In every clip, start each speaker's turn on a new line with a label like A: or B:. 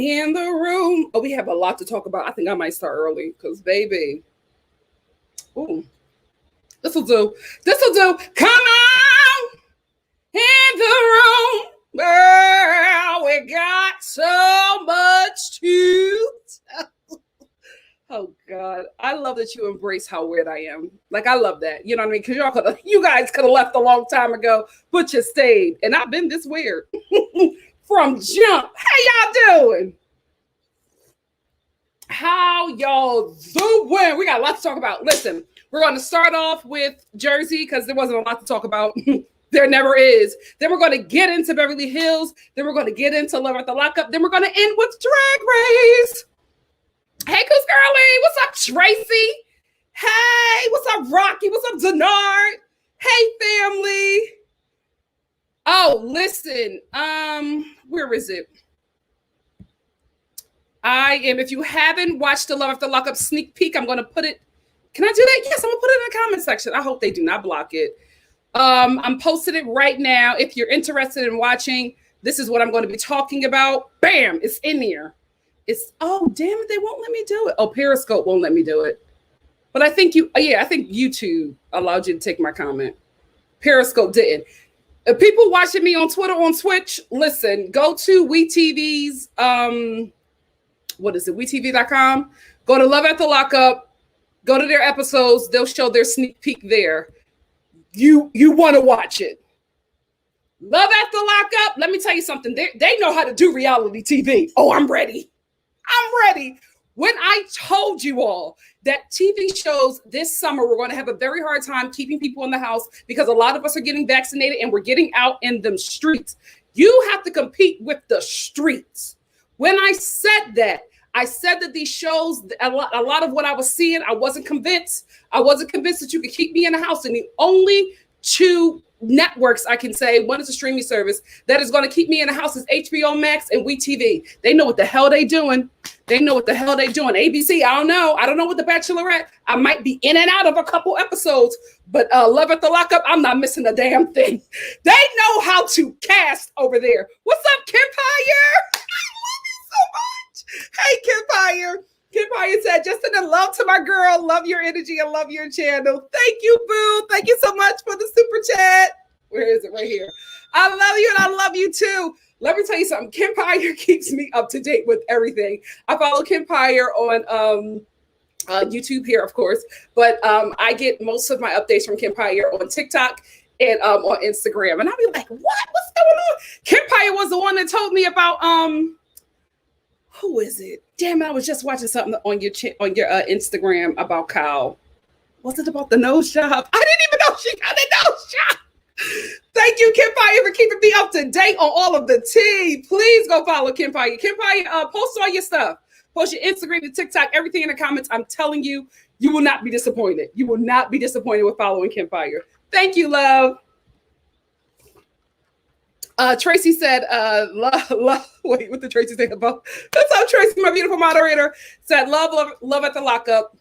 A: in the room. Oh, we have a lot to talk about. I think I might start early because, baby, ooh, this will do. This will do. Come on in the room. Girl, we got so much to tell. Oh God, I love that you embrace how weird I am. Like, I love that. You know what I mean? Because you guys could have left a long time ago, but you stayed. And I've been this weird from jump. How y'all doing? How y'all doing? We got a lot to talk about. Listen, we're going to start off with Jersey because there wasn't a lot to talk about. There never is. Then we're going to get into Beverly Hills. Then we're going to get into Love at the Lockup. Then we're going to end with Drag Race. Hey, Coos Girlie. What's up, Tracy? Hey, what's up, Rocky? What's up, Denard? Hey, family. Oh, listen. Where is it? If you haven't watched the Love After Lockup sneak peek, I'm going to put it. Can I do that? Yes, I'm going to put it in the comment section. I hope they do not block it. I'm posting it right now. If you're interested in watching, this is what I'm going to be talking about. Bam, it's in there. Oh, damn it, they won't let me do it. Oh, Periscope won't let me do it. But I think I think YouTube allowed you to take my comment. Periscope didn't. If people watching me on Twitter, on Twitch, listen, go to WeTV's, what is it, WeTV.com. Go to Love at the Lockup. Go to their episodes. They'll show their sneak peek there. You want to watch it. Love at the Lockup. Let me tell you something. They know how to do reality TV. Oh, I'm ready. I'm ready. When I told you all that TV shows this summer, we're going to have a very hard time keeping people in the house because a lot of us are getting vaccinated and we're getting out in them streets. You have to compete with the streets. When I said that these shows, a lot of what I was seeing, I wasn't convinced. I wasn't convinced that you could keep me in the house. And the only two networks I can say, one is a streaming service that is going to keep me in the house is HBO Max and WeTV. They know what the hell they doing. They know what the hell they doing. ABC, I don't know. I don't know what The Bachelorette. I might be in and out of a couple episodes, but Love at the Lockup, I'm not missing a damn thing. They know how to cast over there. What's up, Kempire? I love you so much. Hey, Kempire. Kempire said, just in love to my girl. Love your energy and love your channel. Thank you, boo. Thank you so much for the super chat. Where is it? Right here. I love you and I love you too. Let me tell you something. Kempire keeps me up to date with everything. I follow Kempire on YouTube here, of course, but I get most of my updates from Kempire on TikTok and on Instagram. And I'll be like, what? What's going on? Kempire was the one that told me about who is it? Damn it, I was just watching something on your Instagram about Kyle. Was it about the nose job? I didn't even know she got a nose job. Thank you, Kempire, for keeping me up to date on all of the tea. Please go follow Kempire. Kempire, post all your stuff. Post your Instagram, your TikTok, everything in the comments. I'm telling you, you will not be disappointed. You will not be disappointed with following Kempire. Thank you, love. Tracy said, love. Wait, what did Tracy say about? That's how Tracy, my beautiful moderator, said, love at the Lockup.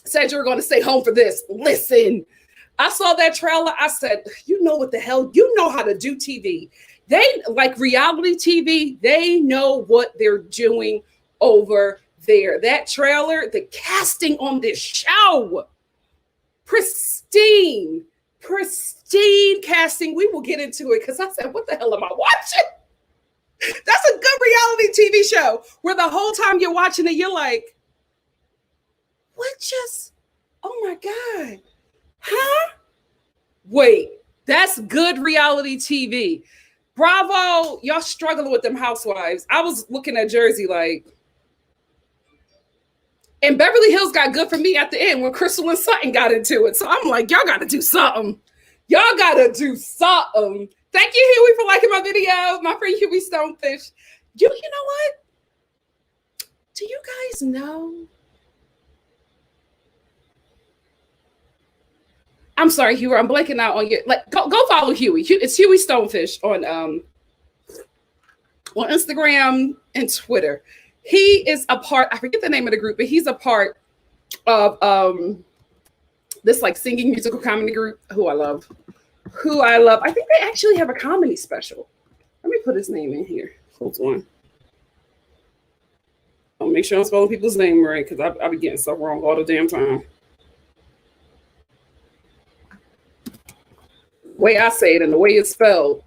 A: Said you were going to stay home for this. Listen, I saw that trailer. I said, you know what the hell? You know how to do TV. They like reality TV. They know what they're doing over there. That trailer, the casting on this show, pristine casting. We will get into it because I said, what the hell am I watching? That's a good reality TV show where the whole time you're watching it, you're like, what just, oh my God. Huh? Wait, that's good reality TV. Bravo, y'all struggling with them housewives. I was looking at Jersey like, and Beverly Hills got good for me at the end when Crystal and Sutton got into it. So I'm like, y'all got to do something. Y'all got to do something. Thank you, Huey, for liking my video. My friend Huey Stonefish. You know what? Do you guys know? I'm sorry, Huey. I'm blanking out on your, like, go follow Huey. It's Huey Stonefish on Instagram and Twitter. He is a part, I forget the name of the group, but he's a part of this like singing musical comedy group who I love. I think they actually have a comedy special. Let me put his name in here. Hold on. I'll make sure I'm spelling people's name right because I be getting stuff wrong all the damn time. Way I say it and the way it's spelled.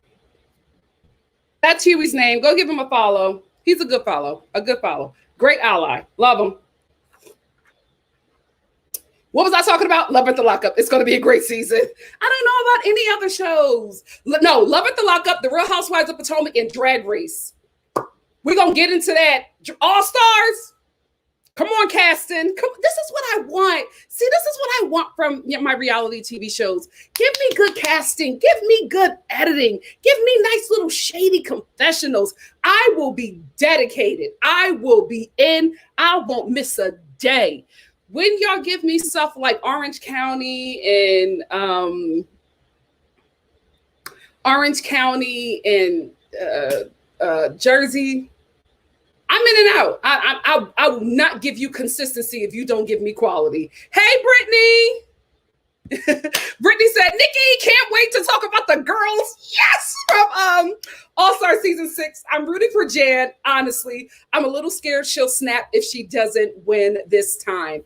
A: That's Huey's name. Go give him a follow. He's a good follow. A good follow. Great ally. Love him. What was I talking about? Love at the Lockup. It's going to be a great season. I don't know about any other shows. No, Love at the Lockup, The Real Housewives of Potomac, and Drag Race. We're going to get into that. All Stars. Come on, casting. This is what I want. See, this is what I want from my reality TV shows. Give me good casting. Give me good editing. Give me nice little shady confessionals. I will be dedicated. I will be in. I won't miss a day. When y'all give me stuff like Orange County and Jersey, I'm in and out. I will not give you consistency if you don't give me quality. Hey, Brittany. Brittany said, Nikki, can't wait to talk about the girls. Yes, from All-Star Season 6. I'm rooting for Jan, honestly. I'm a little scared she'll snap if she doesn't win this time.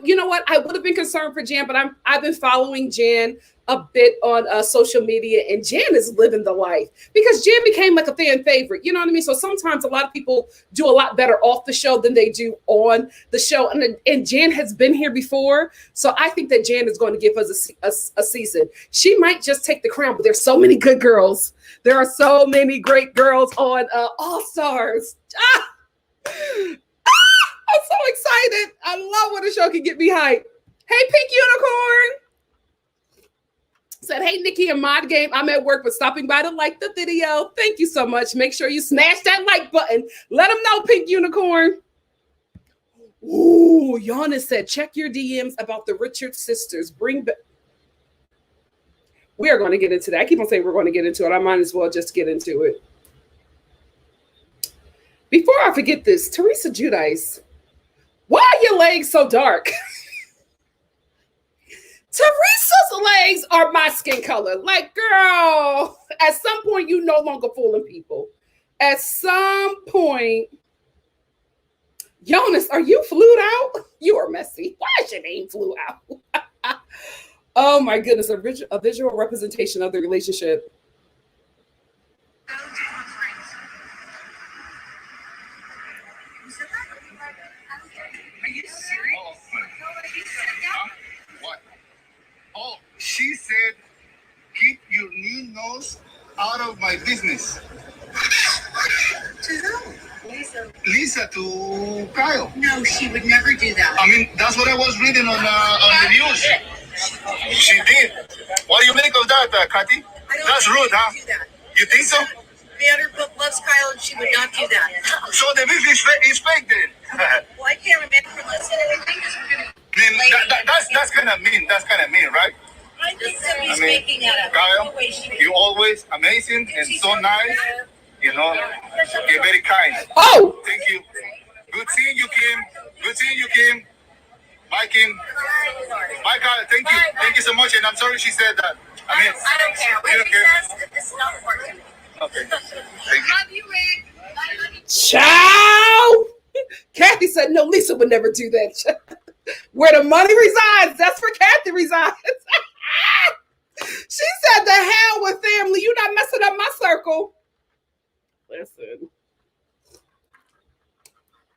A: You know what? I would have been concerned for Jan, but I've been following Jan a bit on social media, and Jan is living the life because Jan became like a fan favorite. You know what I mean? So sometimes a lot of people do a lot better off the show than they do on the show. And Jan has been here before. So I think that Jan is going to give us a season. She might just take the crown, but there's so many good girls. There are so many great girls on All Stars. I'm so excited. I love when the show can get me hyped. Hey, Pink Unicorn. Said, hey, Nikki and Mod Game. I'm at work, but stopping by to like the video. Thank you so much. Make sure you smash that like button. Let them know, Pink Unicorn. Ooh, Yana said, check your DMs about the Richard sisters. Bring back. We are going to get into that. I keep on saying we're going to get into it. I might as well just get into it. Before I forget this, Teresa Giudice, why are your legs so dark? Teresa's legs are my skin color. Like, girl, at some point, you no longer fooling people. At some point, Jonas, are you flued out? You are messy. Why is your name flew out? Oh my goodness, a visual representation of the relationship.
B: Oh, she said, keep your new nose out of my business.
C: To who?
B: Lisa to Kyle.
C: No, she would never do that.
B: I mean, that's what I was reading on the news. She did. What do you make of that, Kathy? That's rude, huh?
C: Do that.
B: You think so?
C: Vanderbilt loves Kyle, and she would not do that.
B: So the beef is fake then.
C: Well, I can't remember listening. I think
B: That's kind of mean. That's kind of mean, right?
C: I think somebody's making that up.
B: Kyle, you always amazing and so nice. You know, you're very kind.
A: Oh!
B: Thank you. Good seeing you, Kim. Good seeing you, Kim. Bye, Kim. Bye, Kyle. Thank you. Thank you so much. And I'm sorry she said that. I mean,
C: I don't care.
B: You don't care?
C: This is not important.
B: Okay. Thank you.
C: Love you, Rick.
A: Ciao! Kathy said, no, Lisa would never do that. Where the money resides, that's where Kathy resides. She said, the hell with family. You're not messing up my circle.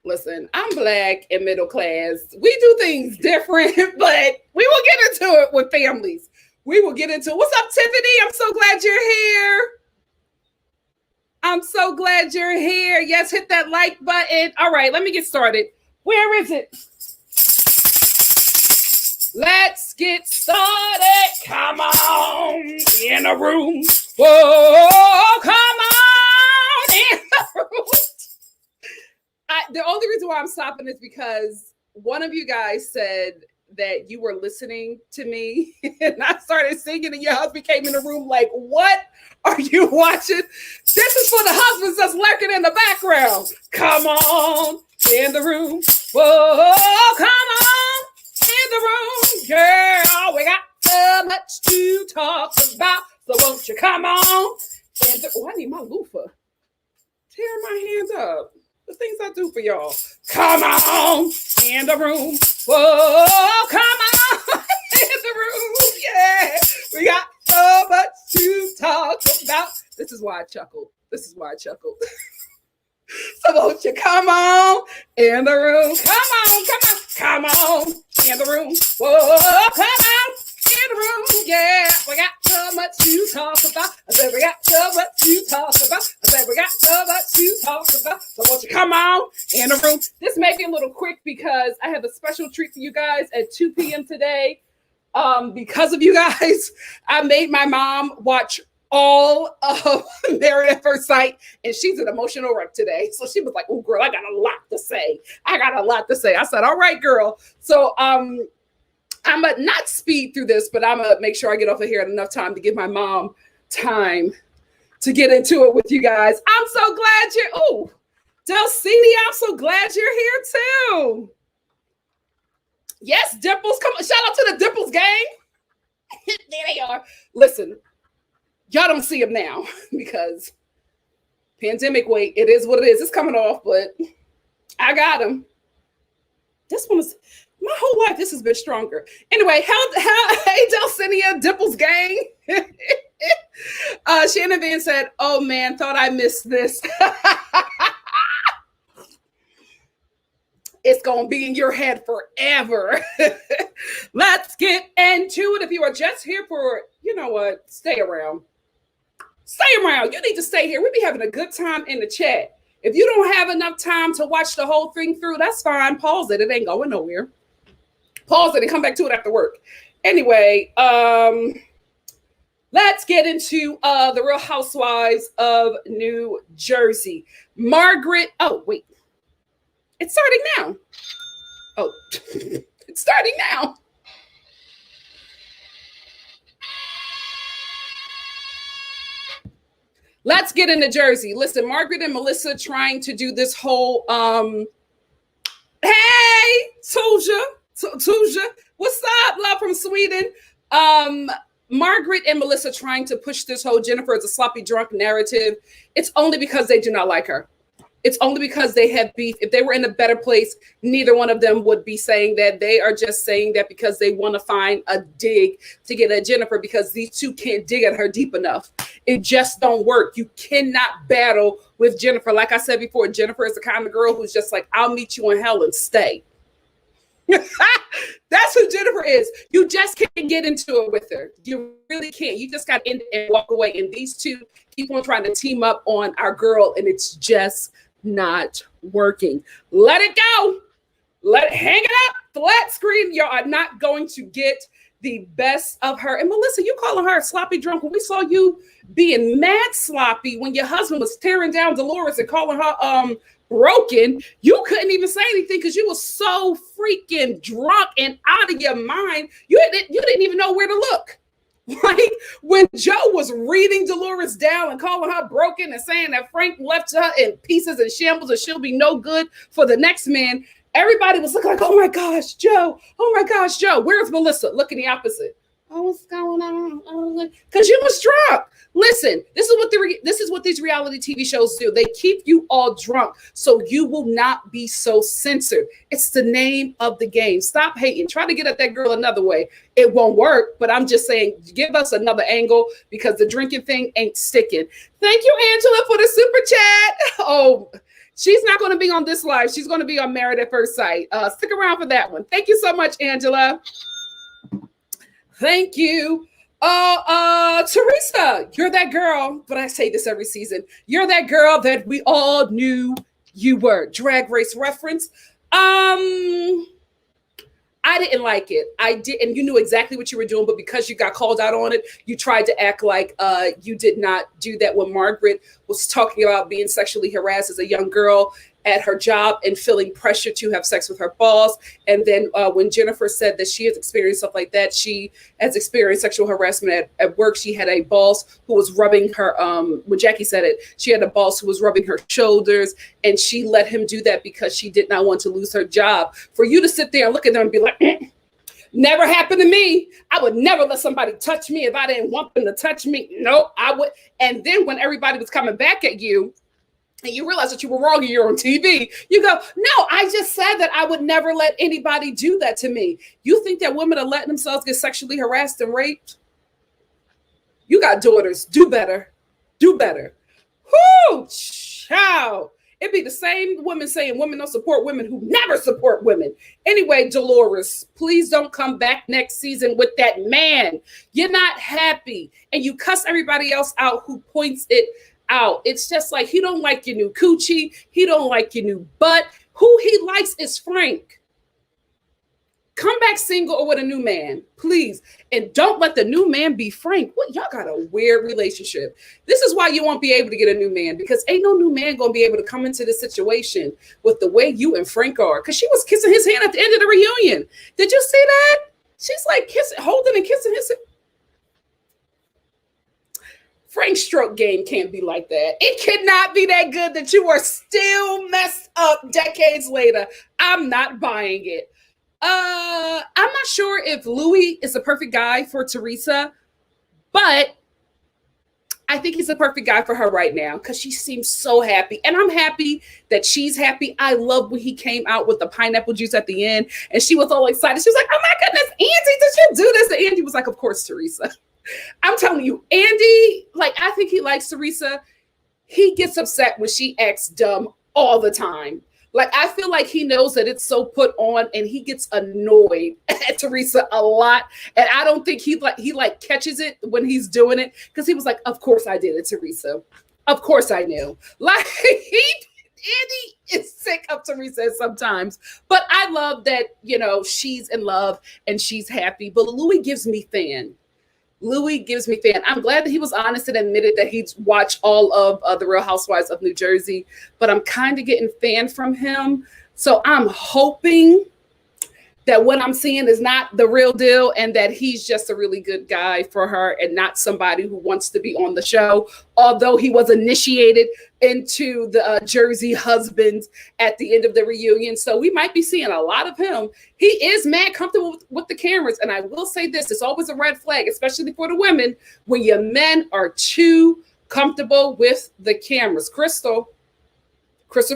A: Listen, I'm Black and middle class. We do things different, but we will get into it with families. We will get into it. What's up, Tiffany? I'm so glad you're here. I'm so glad you're here. Yes, hit that like button. All right, let me get started. Where is it? Let's get started. Come on in the room. Whoa, come on in the room. The only reason why I'm stopping is because one of you guys said that you were listening to me and I started singing and your husband came in the room like, what are you watching? This is for the husbands that's lurking in the background. Come on in the room. Whoa, come on in the room. Girl, we got so much to talk about. So won't you come on? I need my loofah. Tear my hands up. The things I do for y'all. Come on in the room. Whoa, come on in the room. Yeah, we got so much to talk about. This is why I chuckled. So won't you come on in the room? Come on in the room. Whoa, come on in the room. Yeah, we got so much to talk about. I said we got so much to talk about. So won't you come on in the room? This may be a little quick because I have a special treat for you guys at 2 p.m. today. Because of you guys, I made my mom watch all of Married at First Sight, and she's an emotional wreck today. So she was like, "Oh, girl, I got a lot to say." I said, "All right, girl." So I'm gonna not speed through this, but I'm gonna make sure I get off of here at enough time to give my mom time to get into it with you guys. I'm so glad Delcini, I'm so glad you're here too. Yes, Dimples, come on. Shout out to the Dimples gang. There they are. Listen, y'all don't see them now because pandemic weight, it is what it is. It's coming off, but I got them. This one is, my whole life, this has been stronger. Anyway, hey, Delcinia, Dimples gang. Shannon Van said, "Oh man, thought I missed this." It's going to be in your head forever. Let's get into it. If you are just here for, you know what, stay around. You need to stay here. We be having a good time in the chat. If you don't have enough time to watch the whole thing through, that's fine. Pause it. It ain't going nowhere. Pause it and come back to it after work. Anyway, let's get into the Real Housewives of New Jersey. Margaret. Oh, wait. It's starting now. Oh, it's starting now. Let's get into Jersey. Listen, Margaret and Melissa trying to do this whole, hey, Tuja, what's up, love from Sweden? Margaret and Melissa trying to push this whole Jennifer is a sloppy drunk narrative. It's only because they do not like her. It's only because they have beef. If they were in a better place, neither one of them would be saying that. They are just saying that because they want to find a dig to get at Jennifer because these two can't dig at her deep enough. It just don't work. You cannot battle with Jennifer. Like I said before, Jennifer is the kind of girl who's just like, "I'll meet you in hell and stay." That's who Jennifer is. You just can't get into it with her. You really can't. You just got to end it and walk away. And these two keep on trying to team up on our girl, and it's just not working. Let it go. Hang it up. Flat screen. Y'all are not going to get the best of her. And Melissa, you calling her a sloppy drunk when we saw you being mad sloppy when your husband was tearing down Dolores and calling her broken. You couldn't even say anything because you were so freaking drunk and out of your mind. You didn't even know where to look. Like when Joe was reading Dolores down and calling her broken and saying that Frank left her in pieces and shambles and she'll be no good for the next man, everybody was looking like, "Oh my gosh, Joe. Oh my gosh, Joe." Where's Melissa? Looking the opposite. "Oh, what's going on?" Because you was drunk. Listen, this is what these reality TV shows do. They keep you all drunk so you will not be so censored. It's the name of the game. Stop hating. Try to get at that girl another way. It won't work, but I'm just saying, give us another angle because the drinking thing ain't sticking. Thank you, Angela, for the super chat. Oh, she's not going to be on this live. She's going to be on Married at First Sight. Stick around for that one. Thank you so much, Angela. Thank you. Teresa, you're that girl, but I say this every season. You're that girl that we all knew you were. Drag Race reference. I didn't like it. I did, and you knew exactly what you were doing, but because you got called out on it, you tried to act like you did not do that when Margaret was talking about being sexually harassed as a young girl at her job and feeling pressure to have sex with her boss. And then when Jennifer said that she has experienced stuff like that, she has experienced sexual harassment at work. She had a boss who was rubbing her, when Jackie said it, she had a boss who was rubbing her shoulders, and she let him do that because she did not want to lose her job. For you to sit there and look at them and be like, never happened to me. I would never let somebody touch me if I didn't want them to touch me. No, I would. And then when everybody was coming back at you, and you realize that you were wrong and you're on TV, you go, no, I just said that I would never let anybody do that to me. You think that women are letting themselves get sexually harassed and raped? You got daughters. Do better. Do better. Whoo, child. It'd be the same women saying women don't support women who never support women. Anyway, Dolores, please don't come back next season with that man. You're not happy. And you cuss everybody else out who points it out. It's just like, he don't like your new coochie. He don't like your new butt. Who he likes is Frank. Come back single or with a new man, please. And don't let the new man be Frank. What, y'all got a weird relationship. This is why you won't be able to get a new man, because ain't no new man going to be able to come into this situation with the way you and Frank are. Because she was kissing his hand at the end of the reunion. Did you see that? She's like kissing, holding and kissing his hand. Frank's stroke game can't be like that. It cannot be that good that you are still messed up decades later. I'm not buying it. I'm not sure if Louis is the perfect guy for Teresa, but I think he's the perfect guy for her right now because she seems so happy. And I'm happy that she's happy. I love when he came out with the pineapple juice at the end and she was all excited. She was like, oh my goodness, Andy, did you do this? And Andy was like, of course, Teresa. I'm telling you, Andy, like, I think he likes Teresa. He gets upset when she acts dumb all the time. Like, I feel like he knows that it's so put on and he gets annoyed at Teresa a lot. And I don't think he catches it when he's doing it because he was like, of course I did it, Teresa. Of course I knew. Like, Andy is sick of Teresa sometimes. But I love that, you know, she's in love and she's happy. But Louis gives me fan. Louis gives me fan. I'm glad that he was honest and admitted that he'd watched all of the Real Housewives of New Jersey, but I'm kind of getting fan from him. So I'm hoping that what I'm seeing is not the real deal and that he's just a really good guy for her and not somebody who wants to be on the show, although he was initiated into the Jersey husbands at the end of the reunion. So we might be seeing a lot of him. He is mad comfortable with the cameras. And I will say this, it's always a red flag, especially for the women, when your men are too comfortable with the cameras. Crystal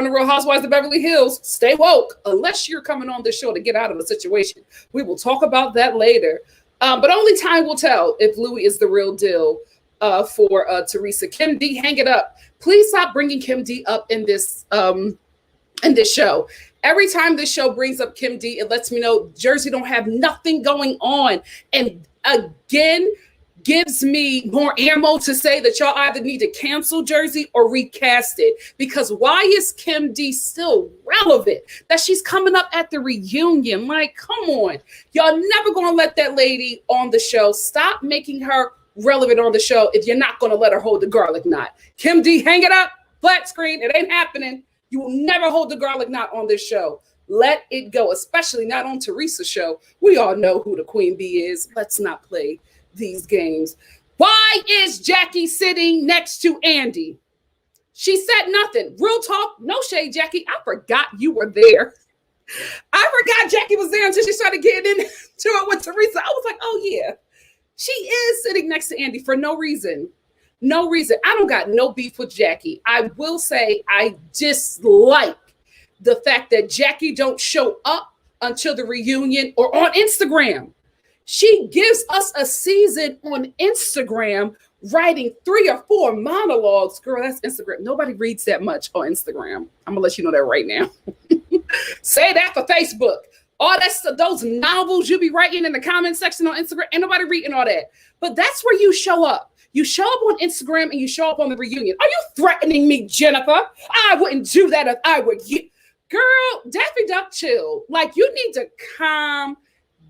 A: and the Real Housewives of Beverly Hills, stay woke unless you're coming on this show to get out of the situation. We will talk about that later. But only time will tell if Louis is the real deal for Teresa. Kim D, hang it up. Please stop bringing Kim D up in this show. Every time this show brings up Kim D, it lets me know Jersey don't have nothing going on. And again, gives me more ammo to say that y'all either need to cancel Jersey or recast it. Because why is Kim D still relevant? That she's coming up at the reunion. Like, come on. Y'all never gonna let that lady on the show. Stop making her relevant on the show if you're not gonna let her hold the garlic knot. Kim D, hang it up. Flat screen. It ain't happening. You will never hold the garlic knot on this show. Let it go, especially not on Teresa's show. We all know who the Queen Bee is. Let's not play these games. Why is Jackie sitting next to Andy? She said nothing. Real talk, no shade, Jackie. I forgot you were there. I forgot Jackie was there until she started getting into it with Teresa. I was like, oh yeah. She is sitting next to Andy for no reason. No reason. I don't got no beef with Jackie. I will say I dislike the fact that Jackie don't show up until the reunion or on Instagram. She gives us a season on Instagram, writing 3 or 4 monologues. Girl, that's Instagram. Nobody reads that much on Instagram. I'm gonna let you know that right now. Say that for Facebook. All that's those novels you be writing in the comment section on Instagram. Ain't nobody reading all that. But that's where you show up. You show up on Instagram and you show up on the reunion. Are you threatening me, Jennifer? I wouldn't do that if I were you. Girl, Daffy Duck, chill. Like, you need to calm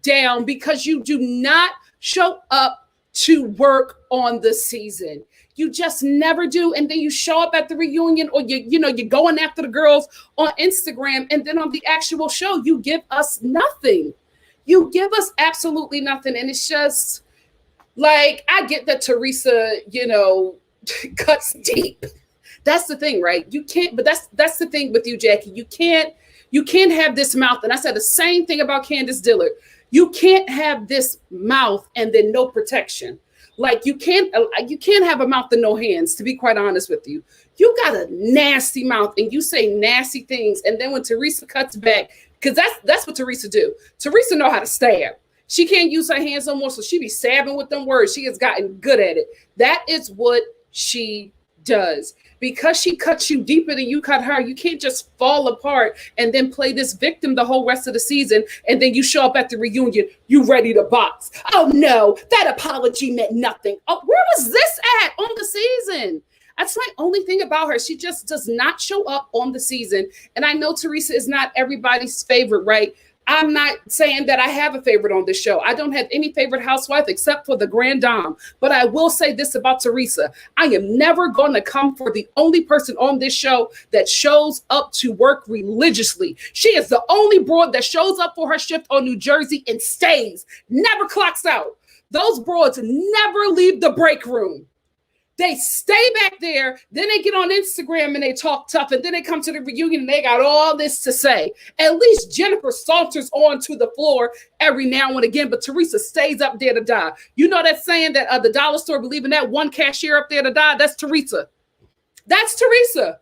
A: down because you do not show up to work on the season. You just never do. And then you show up at the reunion or you're going after the girls on Instagram. And then on the actual show, you give us nothing. You give us absolutely nothing. And it's just like, I get that Teresa, cuts deep. That's the thing, right? You can't, but that's the thing with you, Jackie. You can't have this mouth. And I said the same thing about Candace Dillard. You can't have this mouth and then no protection. Like you can't have a mouth and no hands, to be quite honest with you. You got a nasty mouth and you say nasty things. And then when Teresa cuts back, because that's what Teresa do. Teresa know how to stab. She can't use her hands no more, so she be stabbing with them words. She has gotten good at it. That is what she does. Because she cuts you deeper than you cut her, you can't just fall apart and then play this victim the whole rest of the season. And then you show up at the reunion, you ready to box. Oh no, that apology meant nothing. Oh, where was this at on the season? That's my only thing about her. She just does not show up on the season. And I know Teresa is not everybody's favorite, right? I'm not saying that I have a favorite on this show. I don't have any favorite housewife except for the Grand Dame. But I will say this about Teresa. I am never going to come for the only person on this show that shows up to work religiously. She is the only broad that shows up for her shift on New Jersey and stays, never clocks out. Those broads never leave the break room. They stay back there, then they get on Instagram and they talk tough, and then they come to the reunion and they got all this to say. At least Jennifer saunters onto the floor every now and again, but Teresa stays up there to die. You know that saying that the dollar store believing that one cashier up there to die? That's Teresa. That's Teresa.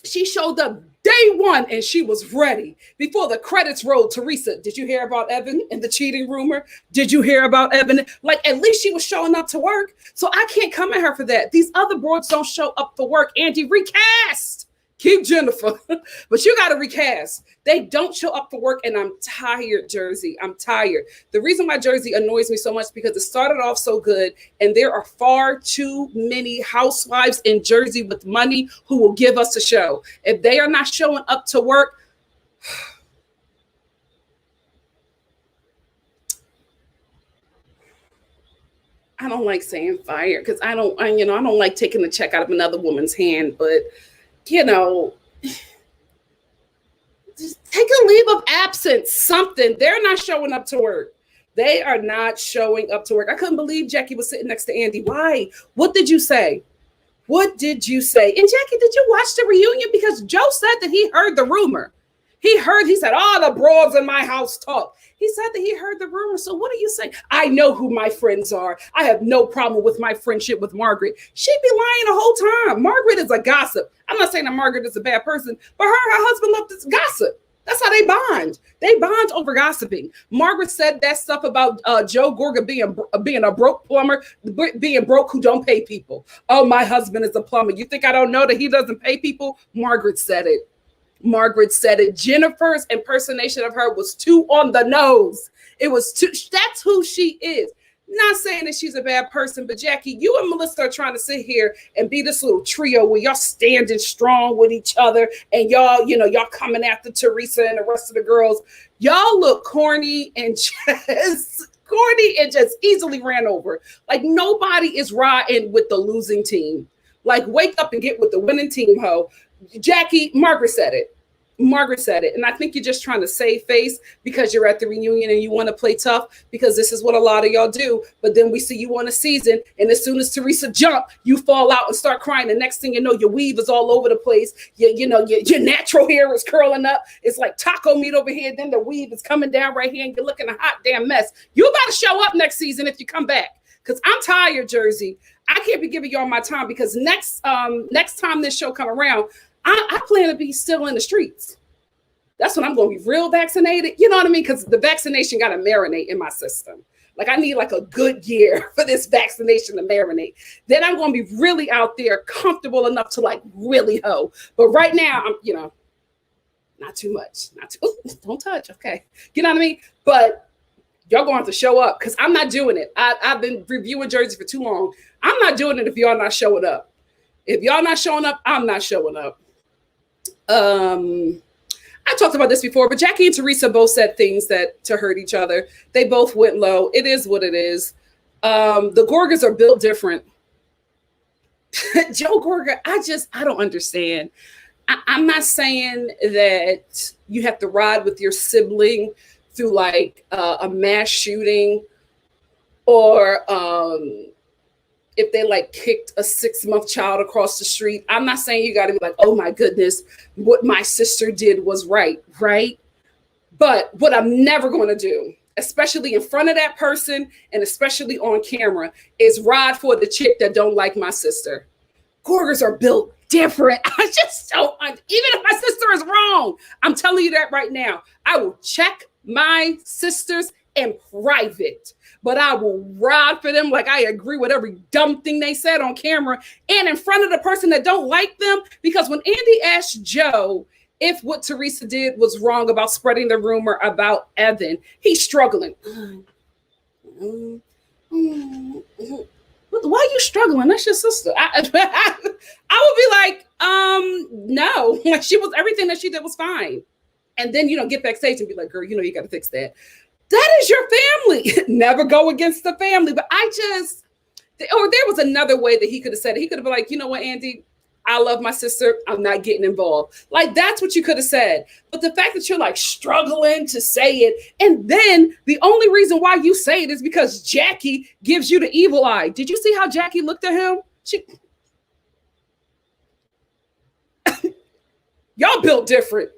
A: She showed up day one and she was ready. Before the credits rolled, Teresa, did you hear about Evan and the cheating rumor? Did you hear about Evan? Like, at least she was showing up to work. So I can't come at her for that. These other broads don't show up for work. Andy, recast. Keep Jennifer. But you got to recast. They don't show up for work, and I'm tired, Jersey. I'm tired. The reason why Jersey annoys me so much because it started off so good, and there are far too many housewives in Jersey with money who will give us a show. If they are not showing up to work, I don't like saying fire because I don't like taking the check out of another woman's hand, but just take a leave of absence, something. They're not showing up to work. They are not showing up to work. I couldn't believe Jackie was sitting next to Andy. Why? What did you say? What did you say? And Jackie, did you watch the reunion? Because Joe said that he heard the rumor. He said, the broads in my house talk. He said that he heard the rumor. So what are you saying? I know who my friends are. I have no problem with my friendship with Margaret. She'd be lying the whole time. Margaret is a gossip. I'm not saying that Margaret is a bad person, but her husband loved this gossip. That's how they bond. They bond over gossiping. Margaret said that stuff about Joe Gorga being a broke plumber, being broke who don't pay people. Oh, my husband is a plumber. You think I don't know that he doesn't pay people? Margaret said it. Margaret said it. Jennifer's impersonation of her was too on the nose. It was too, that's who she is. Not saying that she's a bad person, but Jackie, you and Melissa are trying to sit here and be this little trio where y'all standing strong with each other and y'all coming after Teresa and the rest of the girls. Y'all look corny and just easily ran over. Like nobody is riding with the losing team. Like wake up and get with the winning team, ho. Jackie, Margaret said it. Margaret said it. And I think you're just trying to save face because you're at the reunion and you want to play tough because this is what a lot of y'all do. But then we see you on a season. And as soon as Teresa jump, you fall out and start crying. The next thing you know, your weave is all over the place. Your natural hair is curling up. It's like taco meat over here. Then the weave is coming down right here and you're looking a hot damn mess. You got to show up next season if you come back. Because I'm tired, Jersey. I can't be giving y'all my time because next time this show come around, I plan to be still in the streets. That's when I'm going to be real vaccinated. You know what I mean? Because the vaccination got to marinate in my system. Like I need like a good year for this vaccination to marinate. Then I'm going to be really out there comfortable enough to like really hoe. But right now, I'm, not too much. Don't touch. Okay. You know what I mean? But y'all going to have to show up because I'm not doing it. I've been reviewing Jersey for too long. I'm not doing it if y'all not showing up. If y'all not showing up, I'm not showing up. I talked about this before, but Jackie and Teresa both said things that to hurt each other. They both went low. It is what it is. The Gorgas are built different. Joe Gorga, I don't understand. I'm not saying that you have to ride with your sibling through like a mass shooting or if they like kicked a 6-month child across the street. I'm not saying you got to be like, oh my goodness, what my sister did was right? But what I'm never going to do, especially in front of that person and especially on camera, is ride for the chick that don't like my sister. Gorgers are built different. I just don't, even if my sister is wrong, I'm telling you that right now. I will check my sisters in private, but I will ride for them like I agree with every dumb thing they said on camera and in front of the person that don't like them. Because when Andy asked Joe if what Teresa did was wrong about spreading the rumor about Evan, he's struggling. Why are you struggling? That's your sister. I would be like, no. Like, she was, everything that she did was fine. And then, get backstage and be like, girl, you got to fix that. That is your family. Never go against the family. But there was another way that he could have said it. He could have been like, you know what, Andy, I love my sister. I'm not getting involved. Like, that's what you could have said. But the fact that you're like struggling to say it, and then the only reason why you say it is because Jackie gives you the evil eye. Did you see how Jackie looked at him? Y'all built different.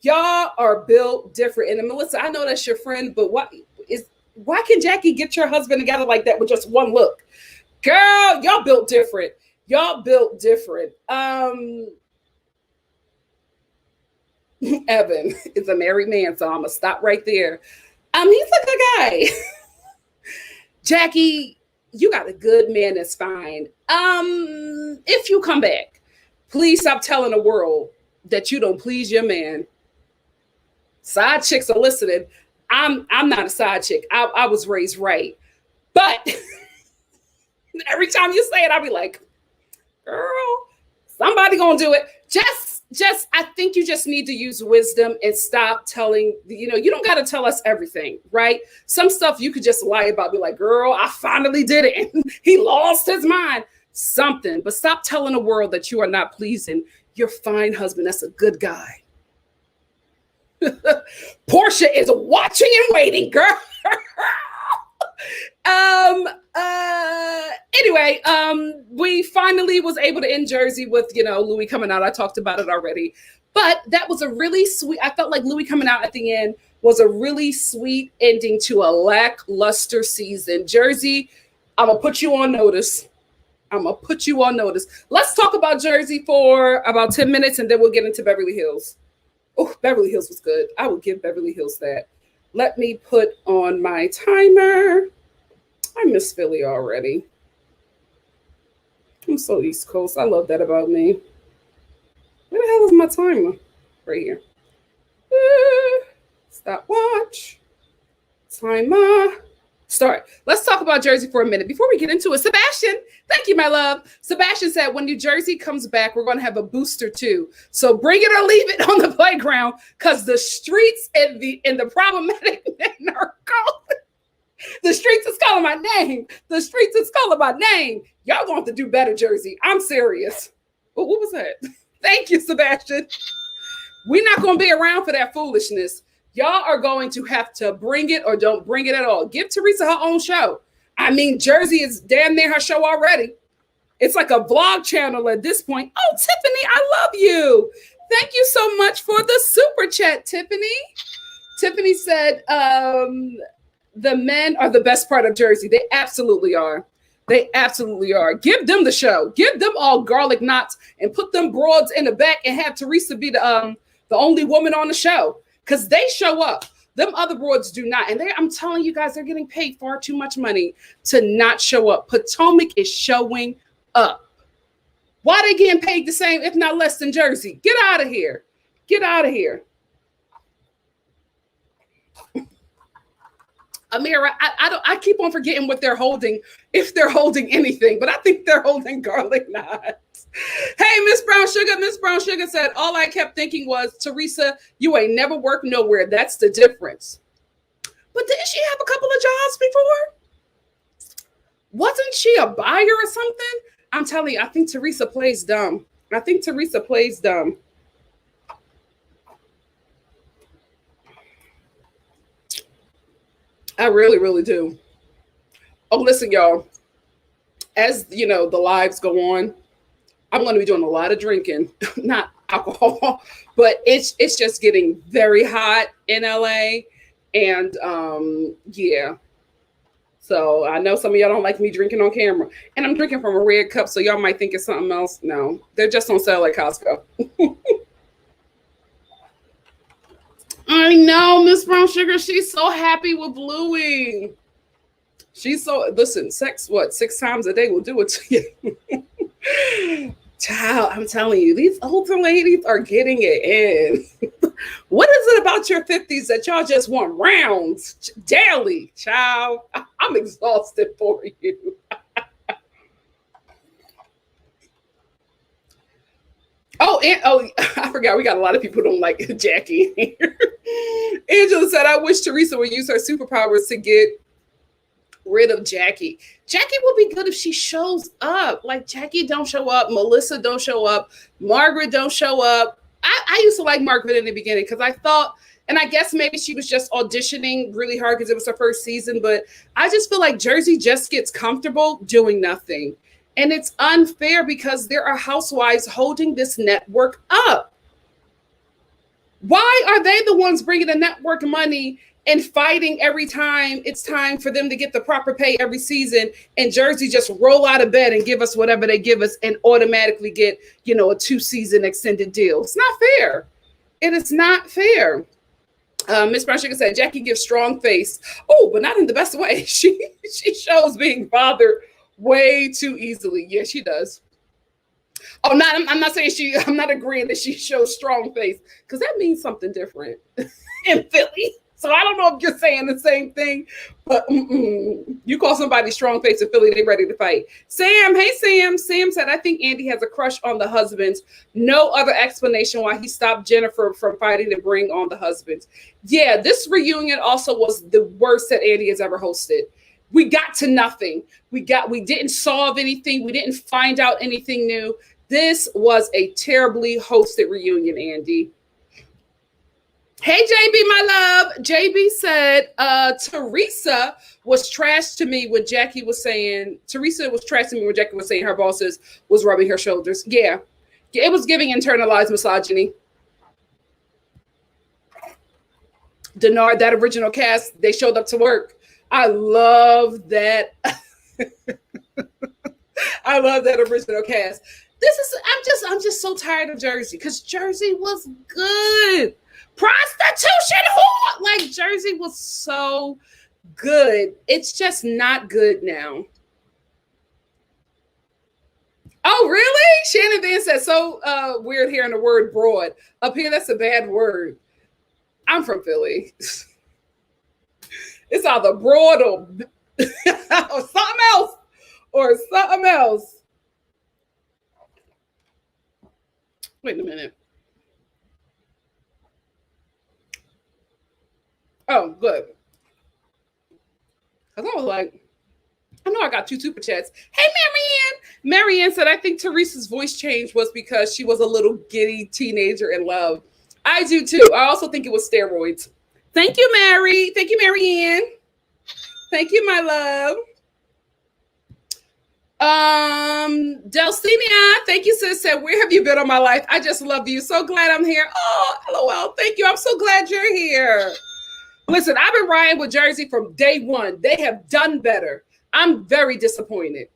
A: Y'all are built different. And Melissa, I know that's your friend, but why can Jackie get your husband together like that with just one look? Girl, y'all built different. Y'all built different. Evan is a married man, so I'm gonna stop right there. He's a good guy. Jackie, you got a good man that's fine. If you come back, please stop telling the world that you don't please your man. Side chicks are listening. I'm not a side chick. I was raised right. But every time you say it, I'll be like, girl, somebody gonna do it. I think you just need to use wisdom and stop telling, you don't got to tell us everything, right? Some stuff you could just lie about, be like, girl, I finally did it. And he lost his mind. Something, but stop telling the world that you are not pleasing your fine husband. That's a good guy. Portia is watching and waiting, girl. Anyway, we finally was able to end Jersey with, Louis coming out. I talked about it already, but that was a really sweet, I felt like Louis coming out at the end was a really sweet ending to a lackluster season. Jersey, I'm going to put you on notice. Let's talk about Jersey for about 10 minutes and then we'll get into Beverly Hills. Oh, Beverly Hills was good. I will give Beverly Hills that. Let me put on my timer. I miss Philly already. I'm so East Coast. I love that about me. Where the hell is my timer? Right here. Stopwatch. Timer. Start. Let's talk about Jersey for a minute. Before we get into it, Sebastian, thank you, my love. Sebastian said, when New Jersey comes back, we're going to have a booster too. So bring it or leave it on the playground because the streets and the problematic narco. The streets is calling my name. Y'all going to do better, Jersey. I'm serious. What was that? Thank you, Sebastian. We're not going to be around for that foolishness. Y'all are going to have to bring it or don't bring it at all. Give Teresa her own show. I mean, Jersey is damn near her show already. It's like a vlog channel at this point. Oh, Tiffany, I love you. Thank you so much for the super chat, Tiffany. Tiffany said, the men are the best part of Jersey. They absolutely are. Give them the show. Give them all garlic knots and put them broads in the back and have Teresa be the only woman on the show. Because they show up. Them other broads do not. And I'm telling you guys, they're getting paid far too much money to not show up. Potomac is showing up. Why they getting paid the same, if not less than Jersey? Get out of here. Amira, I keep on forgetting what they're holding, if they're holding anything, but I think they're holding garlic knots. Hey, Miss Brown Sugar said, all I kept thinking was, Teresa, you ain't never worked nowhere. That's the difference. But didn't she have a couple of jobs before? Wasn't she a buyer or something? I'm telling you, I think Teresa plays dumb. I really, really do. Oh, listen, y'all. As the lives go on, I'm going to be doing a lot of drinking, not alcohol, but it's just getting very hot in LA. And yeah. So I know some of y'all don't like me drinking on camera. And I'm drinking from a red cup, so y'all might think it's something else. No, they're just on sale at Costco. I know, Miss Brown Sugar, she's so happy with Bluey. She's so, listen, sex, 6 times a day will do it to you. Child, I'm telling you, these older ladies are getting it in. What is it about your 50s that y'all just want rounds daily? Child, I'm exhausted for you. I forgot we got a lot of people who don't like Jackie here. Angela said, I wish Teresa would use her superpowers to get rid of Jackie. Jackie will be good if she shows up. Like Jackie don't show up, Melissa don't show up, Margaret don't show up. I used to like Margaret in the beginning because I thought, and I guess maybe she was just auditioning really hard because it was her first season, but I just feel like Jersey just gets comfortable doing nothing. And it's unfair because there are housewives holding this network up. Why are they the ones bringing the network money and fighting every time it's time for them to get the proper pay every season, and Jersey just roll out of bed and give us whatever they give us and automatically get, a 2-season extended deal? It's not fair. It is not fair. Miss Brown Sugar said, Jackie gives strong face. Oh, but not in the best way. She shows being bothered way too easily. Yeah, she does. Oh, I'm not saying I'm not agreeing that she shows strong face, because that means something different in Philly. So I don't know if you're saying the same thing, but you call somebody strong face in Philly, they ready to fight. Sam, hey Sam. Sam said, I think Andy has a crush on the husbands. No other explanation why he stopped Jennifer from fighting to bring on the husbands. Yeah, this reunion also was the worst that Andy has ever hosted. We got to nothing. We didn't solve anything. We didn't find out anything new. This was a terribly hosted reunion, Andy. Hey, JB, my love. JB said, Teresa was trash to me when Jackie was saying, her bosses was rubbing her shoulders. Yeah, it was giving internalized misogyny. Denard, that original cast, they showed up to work. I love that. I love that original cast. I'm just so tired of Jersey, because Jersey was good. Prostitution whore. Like, Jersey was so good. It's just not good now. Oh, really? Shannon Van said, so weird hearing the word broad. Up here, that's a bad word. I'm from Philly. It's either broad or something else. Wait a minute. Oh, good. Because I was like, I know I got 2 super chats. Hey, Marianne. Marianne said, I think Teresa's voice change was because she was a little giddy teenager in love. I do too. I also think it was steroids. Thank you, Mary. Thank you, Marianne. Thank you, my love. Delcinia, thank you, sis. Said, where have you been all my life? I just love you. So glad I'm here. Oh, LOL. Thank you. I'm so glad you're here. Listen, I've been riding with Jersey from day one. They have done better. I'm very disappointed.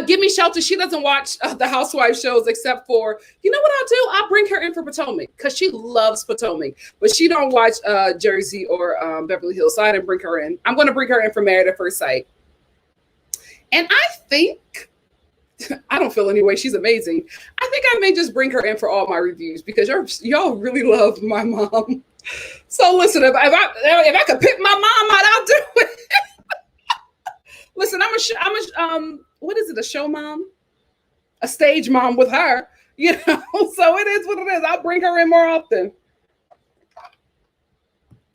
A: Give Me Shelter. She doesn't watch the housewife shows except for, you know what I'll do? I'll bring her in for Potomac because she loves Potomac, but she don't watch Jersey or Beverly Hills, so I didn't bring her in. I'm going to bring her in for Married at First Sight. And I think, I don't feel anyway, she's amazing. I think I may just bring her in for all my reviews because y'all really love my mom. So listen, if I could pick my mom out, I'll do it. Listen, I'm a what is it? A show mom, a stage mom with her, So it is what it is. I'll bring her in more often.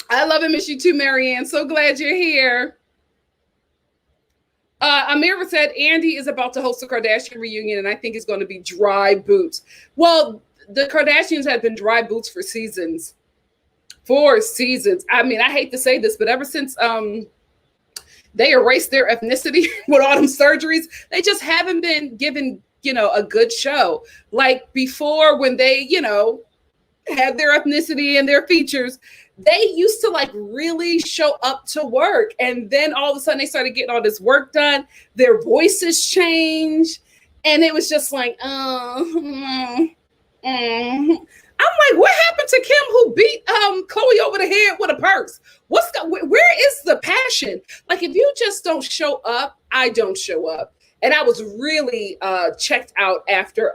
A: I love and miss you too, Marianne. So glad you're here. Amira said Andy is about to host a Kardashian reunion, and I think it's going to be dry boots. Well, the Kardashians have been dry boots for seasons. I mean, I hate to say this, but ever since they erased their ethnicity with all them surgeries, they just haven't been given, a good show. Like before, when they, had their ethnicity and their features, they used to like really show up to work. And then all of a sudden they started getting all this work done. Their voices changed. And it was just like, I'm like, what happened to Kim who beat Chloe over the head with a purse? Where is the passion? Like, if you just don't show up, I don't show up. And I was really checked out after,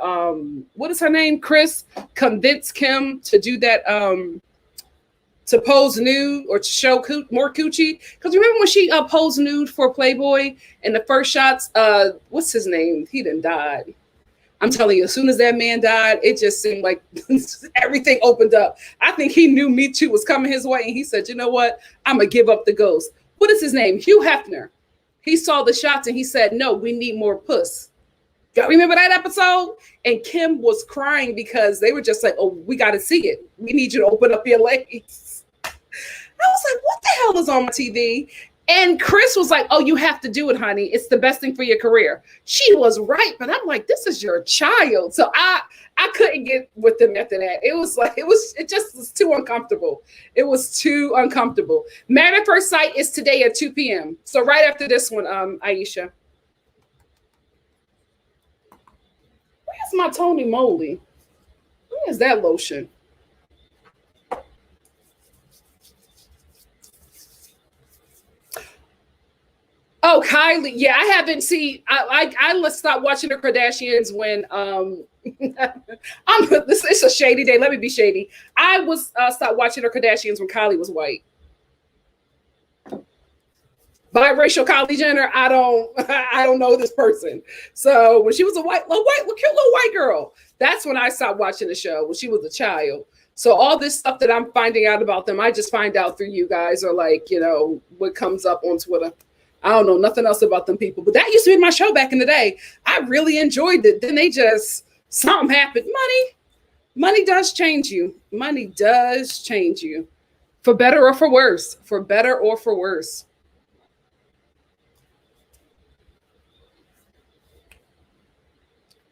A: what is her name? Chris convinced Kim to do that, to pose nude or to show more coochie. Because remember when she posed nude for Playboy in the first shots, what's his name? He done died. I'm telling you, as soon as that man died, it just seemed like everything opened up. I think he knew Me Too was coming his way. And he said, you know what? I'm going to give up the ghost. What is his name? Hugh Hefner. He saw the shots and he said, no, we need more puss. Y'all remember that episode? And Kim was crying because they were just like, oh, we got to see it. We need you to open up your legs. I was like, what the hell is on my TV? And Chris was like, oh, you have to do it, honey. It's the best thing for your career. She was right. But I'm like, this is your child. So I couldn't get with them after that. It just was too uncomfortable. It was too uncomfortable. Married at First Sight is today at 2 p.m. So right after this one, Aisha. Where's my Tony Moly? Where's that lotion? Oh, Kylie. Yeah, I haven't seen. I stopped watching the Kardashians when it's a shady day. Let me be shady. I was stopped watching the Kardashians when Kylie was white. Biracial Kylie Jenner. I don't know this person. So when she was a cute little white girl, that's when I stopped watching the show, when she was a child. So all this stuff that I'm finding out about them, I just find out through you guys, or like, what comes up on Twitter. I don't know nothing else about them people, but that used to be my show back in the day. I really enjoyed it. Then something happened. Money does change you. Money does change you, for better or for worse. For better or for worse.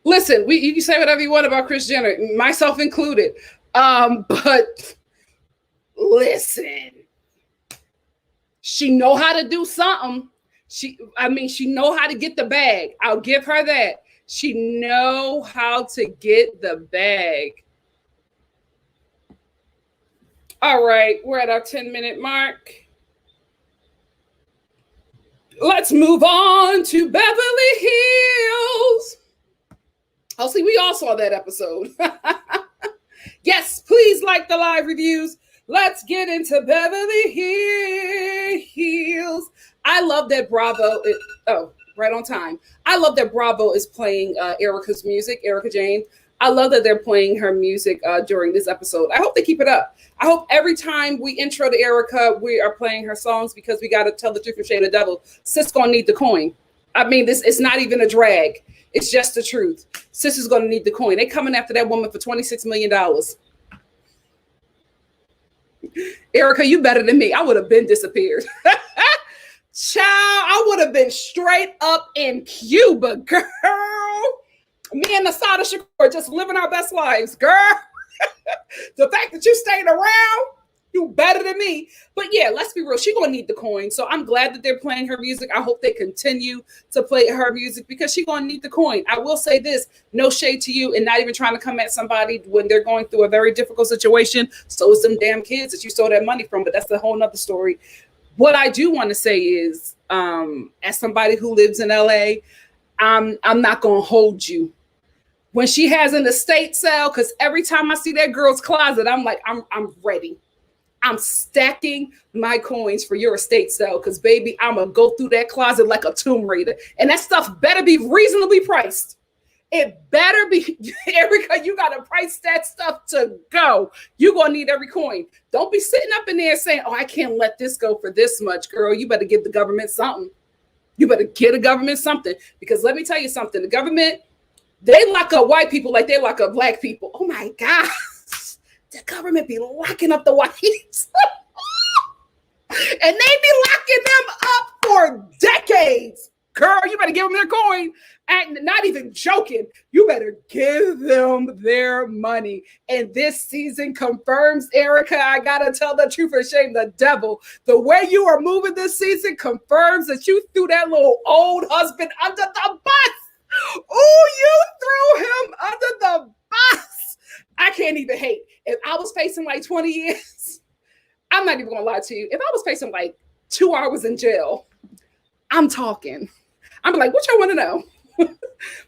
A: Listen, you can say whatever you want about Kris Jenner, myself included. But listen, she know how to do something. She know how to get the bag. I'll give her that. She know how to get the bag. All right, we're at our 10-minute mark. Let's move on to Beverly Hills. Oh, see, we all saw that episode. Yes, please like the live reviews. Let's get into Beverly Hills. I love that Bravo. Right on time. I love that Bravo is playing Erika's music, Erika Jane. I love that they're playing her music during this episode. I hope they keep it up. I hope every time we intro to Erika, we are playing her songs, because we got to tell the truth and shame the devil. Sis gonna need the coin. I mean, it's not even a drag. It's just the truth. Sis is gonna need the coin. They coming after that woman for $26 million. Erika, you better than me. I would have been disappeared. Child, I would have been straight up in Cuba, girl. Me and Asada Shakur just living our best lives, girl. The fact that you stayed around, you better than me. But yeah, let's be real. She's going to need the coin. So I'm glad that they're playing her music. I hope they continue to play her music, because she's going to need the coin. I will say this, no shade to you, and not even trying to come at somebody when they're going through a very difficult situation. So it's them damn kids that you stole that money from, but that's a whole nother story. What I do want to say is, as somebody who lives in LA, I'm not going to hold you. When she has an estate sale, because every time I see that girl's closet, I'm like, I'm ready. I'm stacking my coins for your estate sale, because baby, I'm going to go through that closet like a Tomb Raider. And that stuff better be reasonably priced. It better be, Erika, you got to price that stuff to go. You're going to need every coin. Don't be sitting up in there saying, oh, I can't let this go for this much, girl. You better give the government something. You better get a government something. Because let me tell you something, the government, they lock up white people like they lock up black people. Oh my God. The government be locking up the whites. And they be locking them up for decades. Girl, you better give them their coin. And not even joking, you better give them their money. And this season confirms, Erika, I gotta tell the truth and shame the devil. The way you are moving this season confirms that you threw that little old husband under the bus. Oh, you threw him under the bus. I can't even hate. If I was facing like 20 years, I'm not even gonna lie to you. If I was facing like 2 hours in jail, I'm talking. I'm like, what y'all want to know?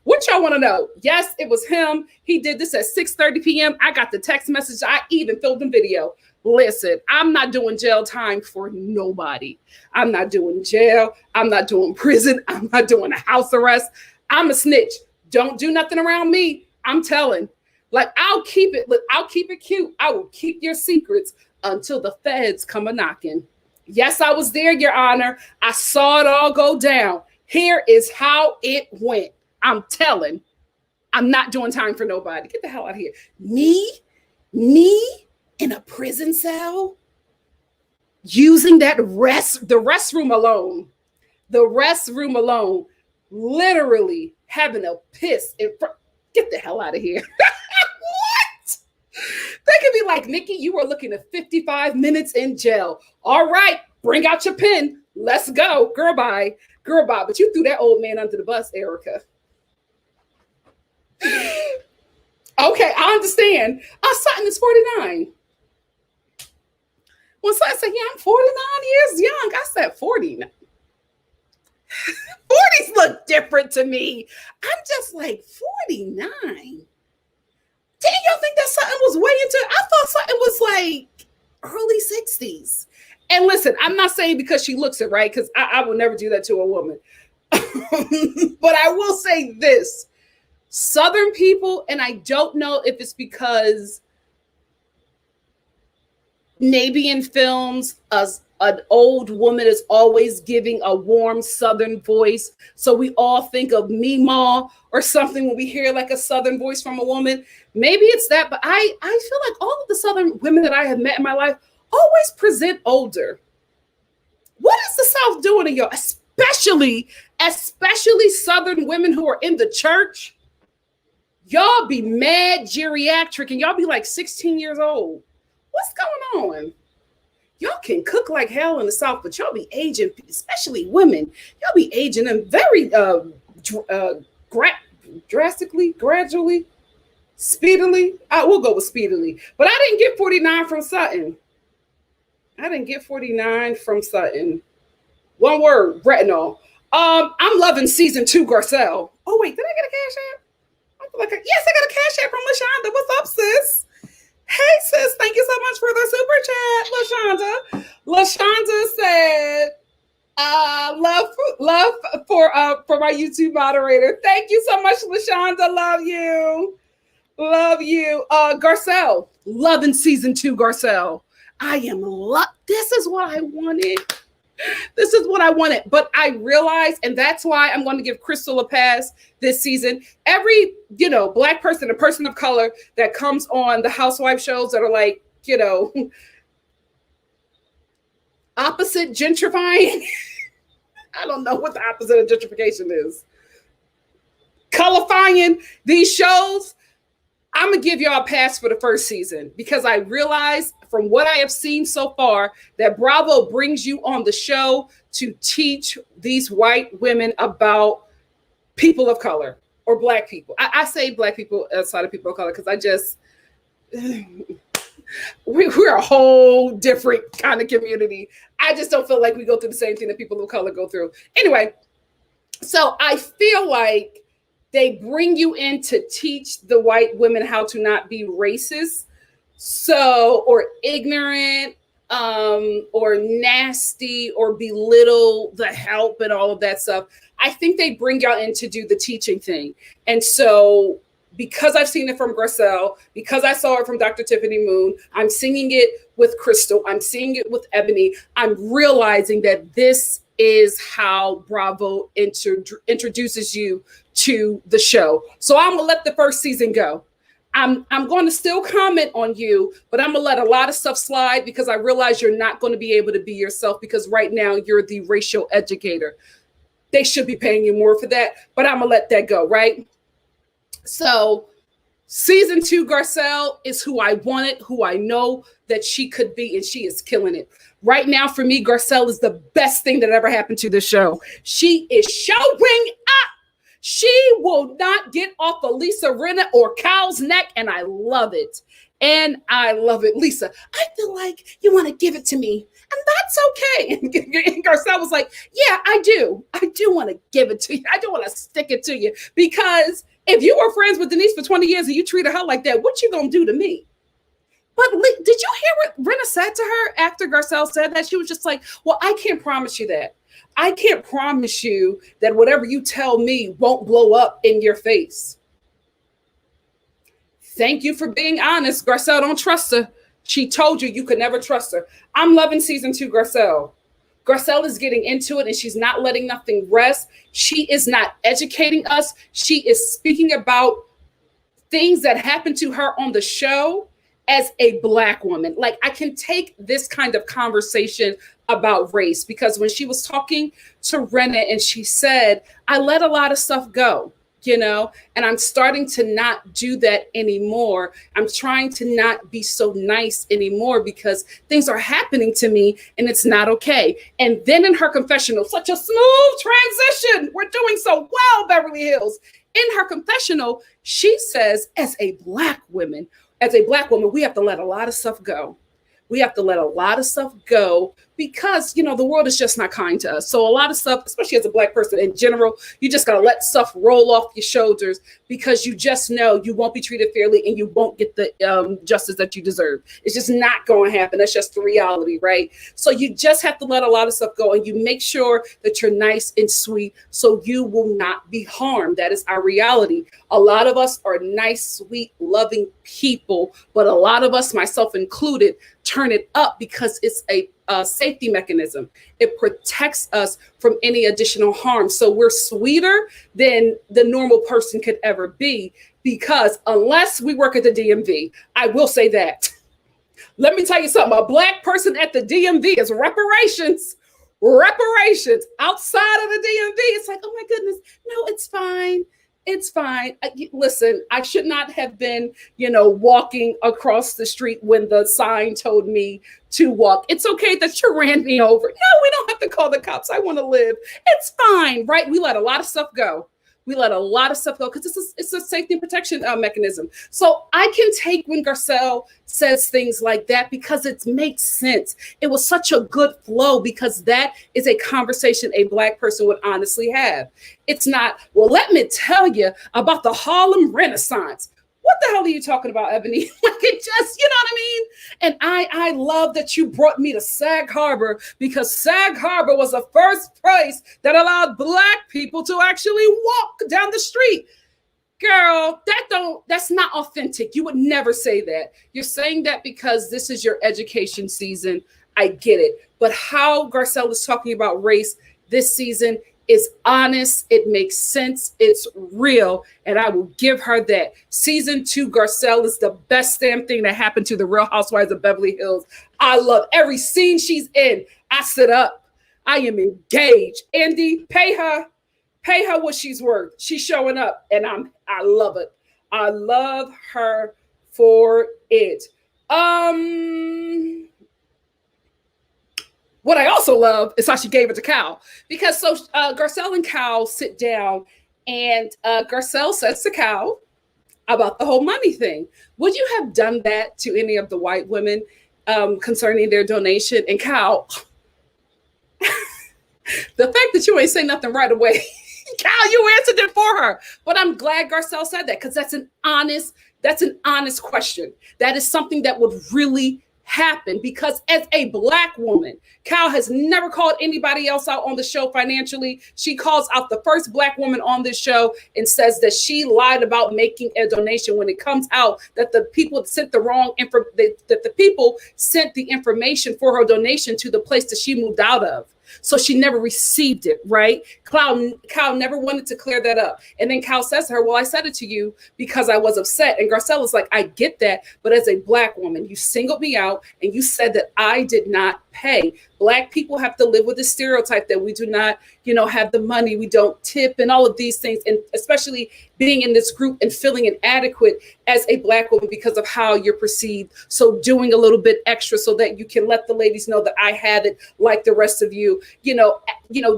A: What y'all want to know? Yes, it was him. He did this at 6:30 p.m. I got the text message. I even filmed the video. Listen, I'm not doing jail time for nobody. I'm not doing jail. I'm not doing prison. I'm not doing a house arrest. I'm a snitch. Don't do nothing around me. I'm telling. Like, I'll keep it. Look, I'll keep it cute. I will keep your secrets until the feds come a knocking. Yes, I was there, Your Honor. I saw it all go down. Here is how it went. I'm telling. I'm not doing time for nobody. Get the hell out of here. Me in a prison cell, using the restroom alone, literally having a piss in front. Get the hell out of here. What? They could be like, Nikki, you were looking at 55 minutes in jail. All right, bring out your pen. Let's go. Girl, bye. Girl, bye. But you threw that old man under the bus, Erika. Okay, I understand. Sutton is 49. When Sutton said, yeah, I'm 49 years young, I said 49. 40s look different to me. I'm just like 49. Didn't y'all think that Sutton was way into it? I thought Sutton was like early 60s. And listen, I'm not saying because she looks it, right? Because I will never do that to a woman. But I will say this. Southern people, and I don't know if it's because maybe in films, an old woman is always giving a warm Southern voice. So we all think of Meemaw or something when we hear like a Southern voice from a woman. Maybe it's that, but I feel like all of the Southern women that I have met in my life always present older. What is the South doing to y'all? Especially Southern women who are in the church. Y'all be mad geriatric and y'all be like 16 years old. What's going on? Y'all can cook like hell in the South, but y'all be aging, especially women. Y'all be aging them very drastically, gradually, speedily. I will go with speedily. But I didn't get 49 from Sutton. One word, retinol. I'm loving season 2, Garcelle. Oh, wait, did I get a cash app? Yes, I got a cash app from LaShonda. What's up, sis? Hey, sis, thank you so much for the super chat, LaShonda. LaShonda said, love for my YouTube moderator. Thank you so much, LaShonda. Love you. Love you. Garcelle, loving season 2, Garcelle. This is what I wanted. This is what I wanted. But I realized, and that's why I'm going to give Crystal a pass this season. Every, Black person, a person of color that comes on the housewife shows that are like, opposite gentrifying. I don't know what the opposite of gentrification is. Colorifying these shows. I'm going to give y'all a pass for the first season because I realized from what I have seen so far that Bravo brings you on the show to teach these white women about people of color or Black people. I say Black people outside of people of color because we're a whole different kind of community. I just don't feel like we go through the same thing that people of color go through. Anyway, so I feel like they bring you in to teach the white women how to not be racist, or ignorant, or nasty, or belittle the help and all of that stuff. I think they bring y'all in to do the teaching thing. And so because I've seen it from Garcelle, because I saw it from Dr. Tiffany Moon, I'm seeing it with Crystal, I'm seeing it with Ebony, I'm realizing that this is how Bravo introduces you to the show. So I'm gonna let the first season go. I'm going to still comment on you, but I'm gonna let a lot of stuff slide because I realize you're not going to be able to be yourself because right now you're the racial educator. They should be paying you more for that, but I'm gonna let that go, right? So season 2 Garcelle is who I wanted, who I know that she could be, and she is killing it. Right now, for me, Garcelle is the best thing that ever happened to the show. She is showing up. She will not get off of Lisa Rinna or Kyle's neck, and I love it. And I love it. Lisa, I feel like you want to give it to me, and that's okay. And Garcelle was like, yeah, I do. I do want to give it to you. I do want to stick it to you, because if you were friends with Denise for 20 years and you treated her like that, what you gonna do to me? But did you hear what Rinna said to her after Garcelle said that? She was just like, well, I can't promise you that. I can't promise you that whatever you tell me won't blow up in your face. Thank you for being honest. Garcelle, don't trust her. She told you you could never trust her. I'm loving season 2 Garcelle. Garcelle is getting into it, and she's not letting nothing rest. She is not educating us. She is speaking about things that happened to her on the show as a Black woman. Like, I can take this kind of conversation about race, because when she was talking to Rinna and she said, I let a lot of stuff go, you know, and I'm starting to not do that anymore. I'm trying to not be so nice anymore because things are happening to me and it's not okay. And then in her confessional, such a smooth transition. We're doing so well, Beverly Hills. In her confessional, she says, as a Black woman, we have to let a lot of stuff go. We have to let a lot of stuff go because, you know, the world is just not kind to us. So a lot of stuff, especially as a Black person in general, you just got to let stuff roll off your shoulders because you just know you won't be treated fairly and you won't get the justice that you deserve. It's just not going to happen. That's just the reality, right? So you just have to let a lot of stuff go, and you make sure that you're nice and sweet so you will not be harmed. That is our reality. A lot of us are nice, sweet, loving people, but a lot of us, myself included, turn it up because it's a safety mechanism. It protects us from any additional harm. So we're sweeter than the normal person could ever be, because unless we work at the DMV, I will say that. Let me tell you something. A Black person at the DMV is reparations. Reparations outside of the DMV. It's like, oh my goodness, no, it's fine. It's fine. Listen, I should not have been, walking across the street when the sign told me to walk. It's okay that you ran me over. No, we don't have to call the cops. I want to live. It's fine, right? We let a lot of stuff go. We let a lot of stuff go because it's a safety and protection mechanism. So I can take when Garcelle says things like that because it makes sense. It was such a good flow because that is a conversation a Black person would honestly have. It's not, well, let me tell you about the Harlem Renaissance. What the hell are you talking about, Ebony? Like, it just, you know what I mean? And I love that you brought me to Sag Harbor because Sag Harbor was the first place that allowed Black people to actually walk down the street. Girl, that's not authentic. You would never say that. You're saying that because this is your education season. I get it. But how Garcelle is talking about race this season is honest, it makes sense, it's real, and I will give her that. Season 2 Garcelle is the best damn thing that happened to the Real Housewives of Beverly Hills. I love every scene she's in. I sit up. I am engaged. Andy, pay her what she's worth. She's showing up, and I love it. I love her for it. What I also love is how she gave it to Kyle, because Garcelle and Kyle sit down, and Garcelle says to Kyle about the whole money thing. Would you have done that to any of the white women concerning their donation? And Kyle, the fact that you ain't say nothing right away, Kyle, you answered it for her. But I'm glad Garcelle said that because that's an honest question. That is something that would really happen because as a Black woman, Kyle has never called anybody else out on the show financially. She calls out the first Black woman on this show and says that she lied about making a donation when it comes out that the people sent the people sent the information for her donation to the place that she moved out of. So she never received it, right? Kyle never wanted to clear that up. And then Kyle says to her, well, I said it to you because I was upset. And Garcelle is like, I get that. But as a Black woman, you singled me out and you said that I did not pay. Black people have to live with the stereotype that we do not, have the money, we don't tip, and all of these things. And especially being in this group and feeling inadequate as a Black woman because of how you're perceived. So doing a little bit extra so that you can let the ladies know that I have it like the rest of you,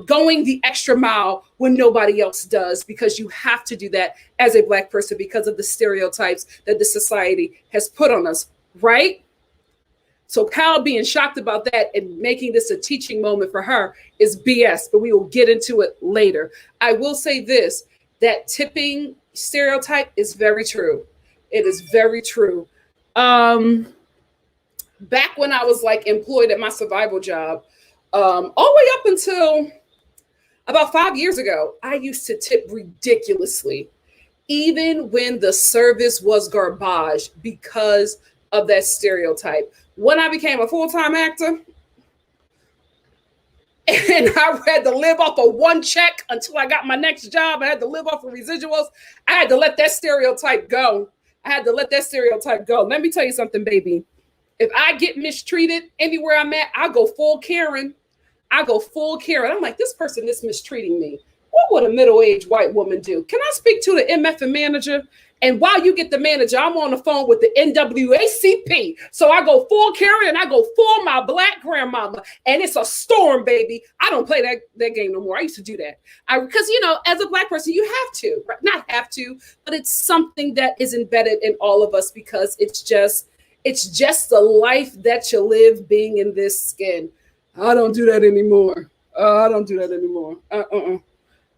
A: going the extra mile when nobody else does, because you have to do that as a Black person because of the stereotypes that the society has put on us, right? So Kyle being shocked about that and making this a teaching moment for her is BS, but we will get into it later. I will say this, that tipping stereotype is very true. It is very true. Back when I was employed at my survival job, all the way up until about 5 years ago, I used to tip ridiculously, even when the service was garbage because of that stereotype. When I became a full-time actor and I had to live off of one check until I got my next job, I had to live off of residuals, I had to let that stereotype go. Let me tell you something, baby. If I get mistreated anywhere I'm at, I go full Karen. I'm like, this person is mistreating me. What would a middle-aged white woman do? Can I speak to the MF and manager? And while you get the manager, I'm on the phone with the NAACP. So I go full Karen and I go full my Black grandmama. And it's a storm, baby. I don't play that game no more. I used to do that. Because, as a Black person, you have to. Not have to, but it's something that is embedded in all of us because it's just the life that you live being in this skin. I don't do that anymore.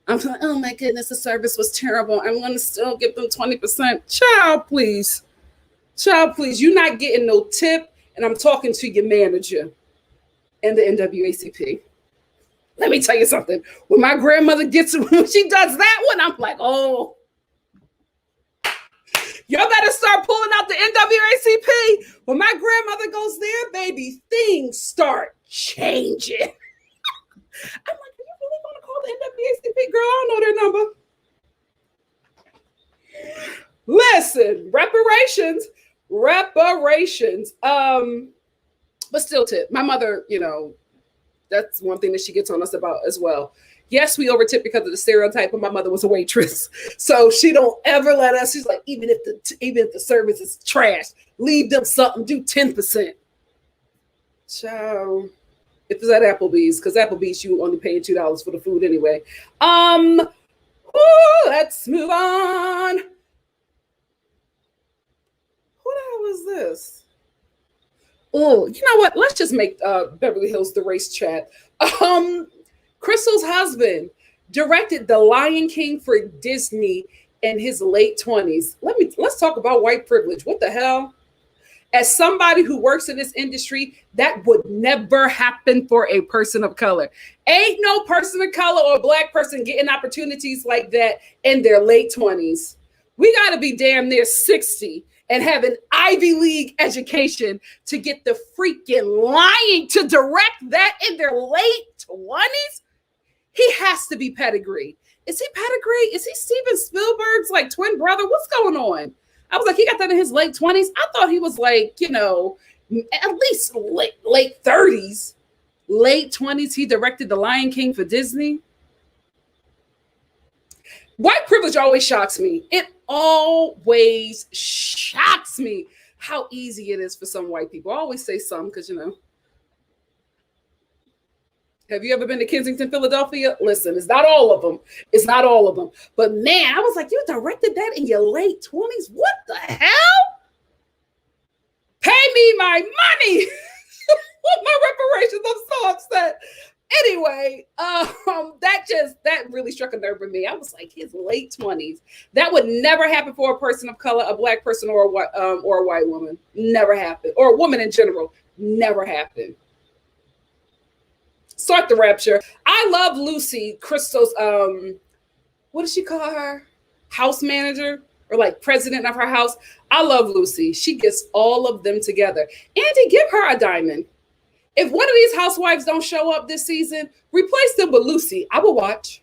A: I'm like, oh my goodness, the service was terrible. I'm going to still give them 20%. Child, please. You're not getting no tip. And I'm talking to your manager and the NAACP. Let me tell you something. When my grandmother when she does that one, I'm like, oh. Y'all better start pulling out the NAACP. When my grandmother goes there, baby, things start changing. I'm like, the NAACP, girl, I don't know their number. Listen, reparations. But still tip. My mother, that's one thing that she gets on us about as well. Yes, we overtip because of the stereotype, but my mother was a waitress. So she don't ever let us, she's like, even if the service is trash, leave them something, do 10%. Ciao. If it's at Applebee's, because Applebee's, you only paying $2 for the food anyway. Let's move on. What the hell was this? Oh, you know what? Let's just make Beverly Hills the race chat. Crystal's husband directed The Lion King for Disney in his late 20s. Let's talk about white privilege. What the hell? As somebody who works in this industry, that would never happen for a person of color. Ain't no person of color or Black person getting opportunities like that in their late 20s. We got to be damn near 60 and have an Ivy League education to get the freaking Lion to direct that in their late 20s. He has to be pedigree. Is he pedigree? Is he Steven Spielberg's twin brother? What's going on? I was like, he got that in his late 20s. I thought he was at least late 30s. Late 20s, he directed The Lion King for Disney. White privilege always shocks me. It always shocks me how easy it is for some white people. I always say some because, Have you ever been to Kensington, Philadelphia? Listen, it's not all of them. But man, I was like, you directed that in your late 20s? What the hell? Pay me my money. My reparations. I'm so upset. Anyway, that really struck a nerve with me. I was like, his late 20s. That would never happen for a person of color, a Black person, or a white woman. Never happened. Or a woman in general. Never happened. Start the rapture. I love Lucy, Crystal's, what does she call her? House manager or president of her house. I love Lucy. She gets all of them together. Andy, give her a diamond. If one of these housewives don't show up this season, replace them with Lucy. I would watch.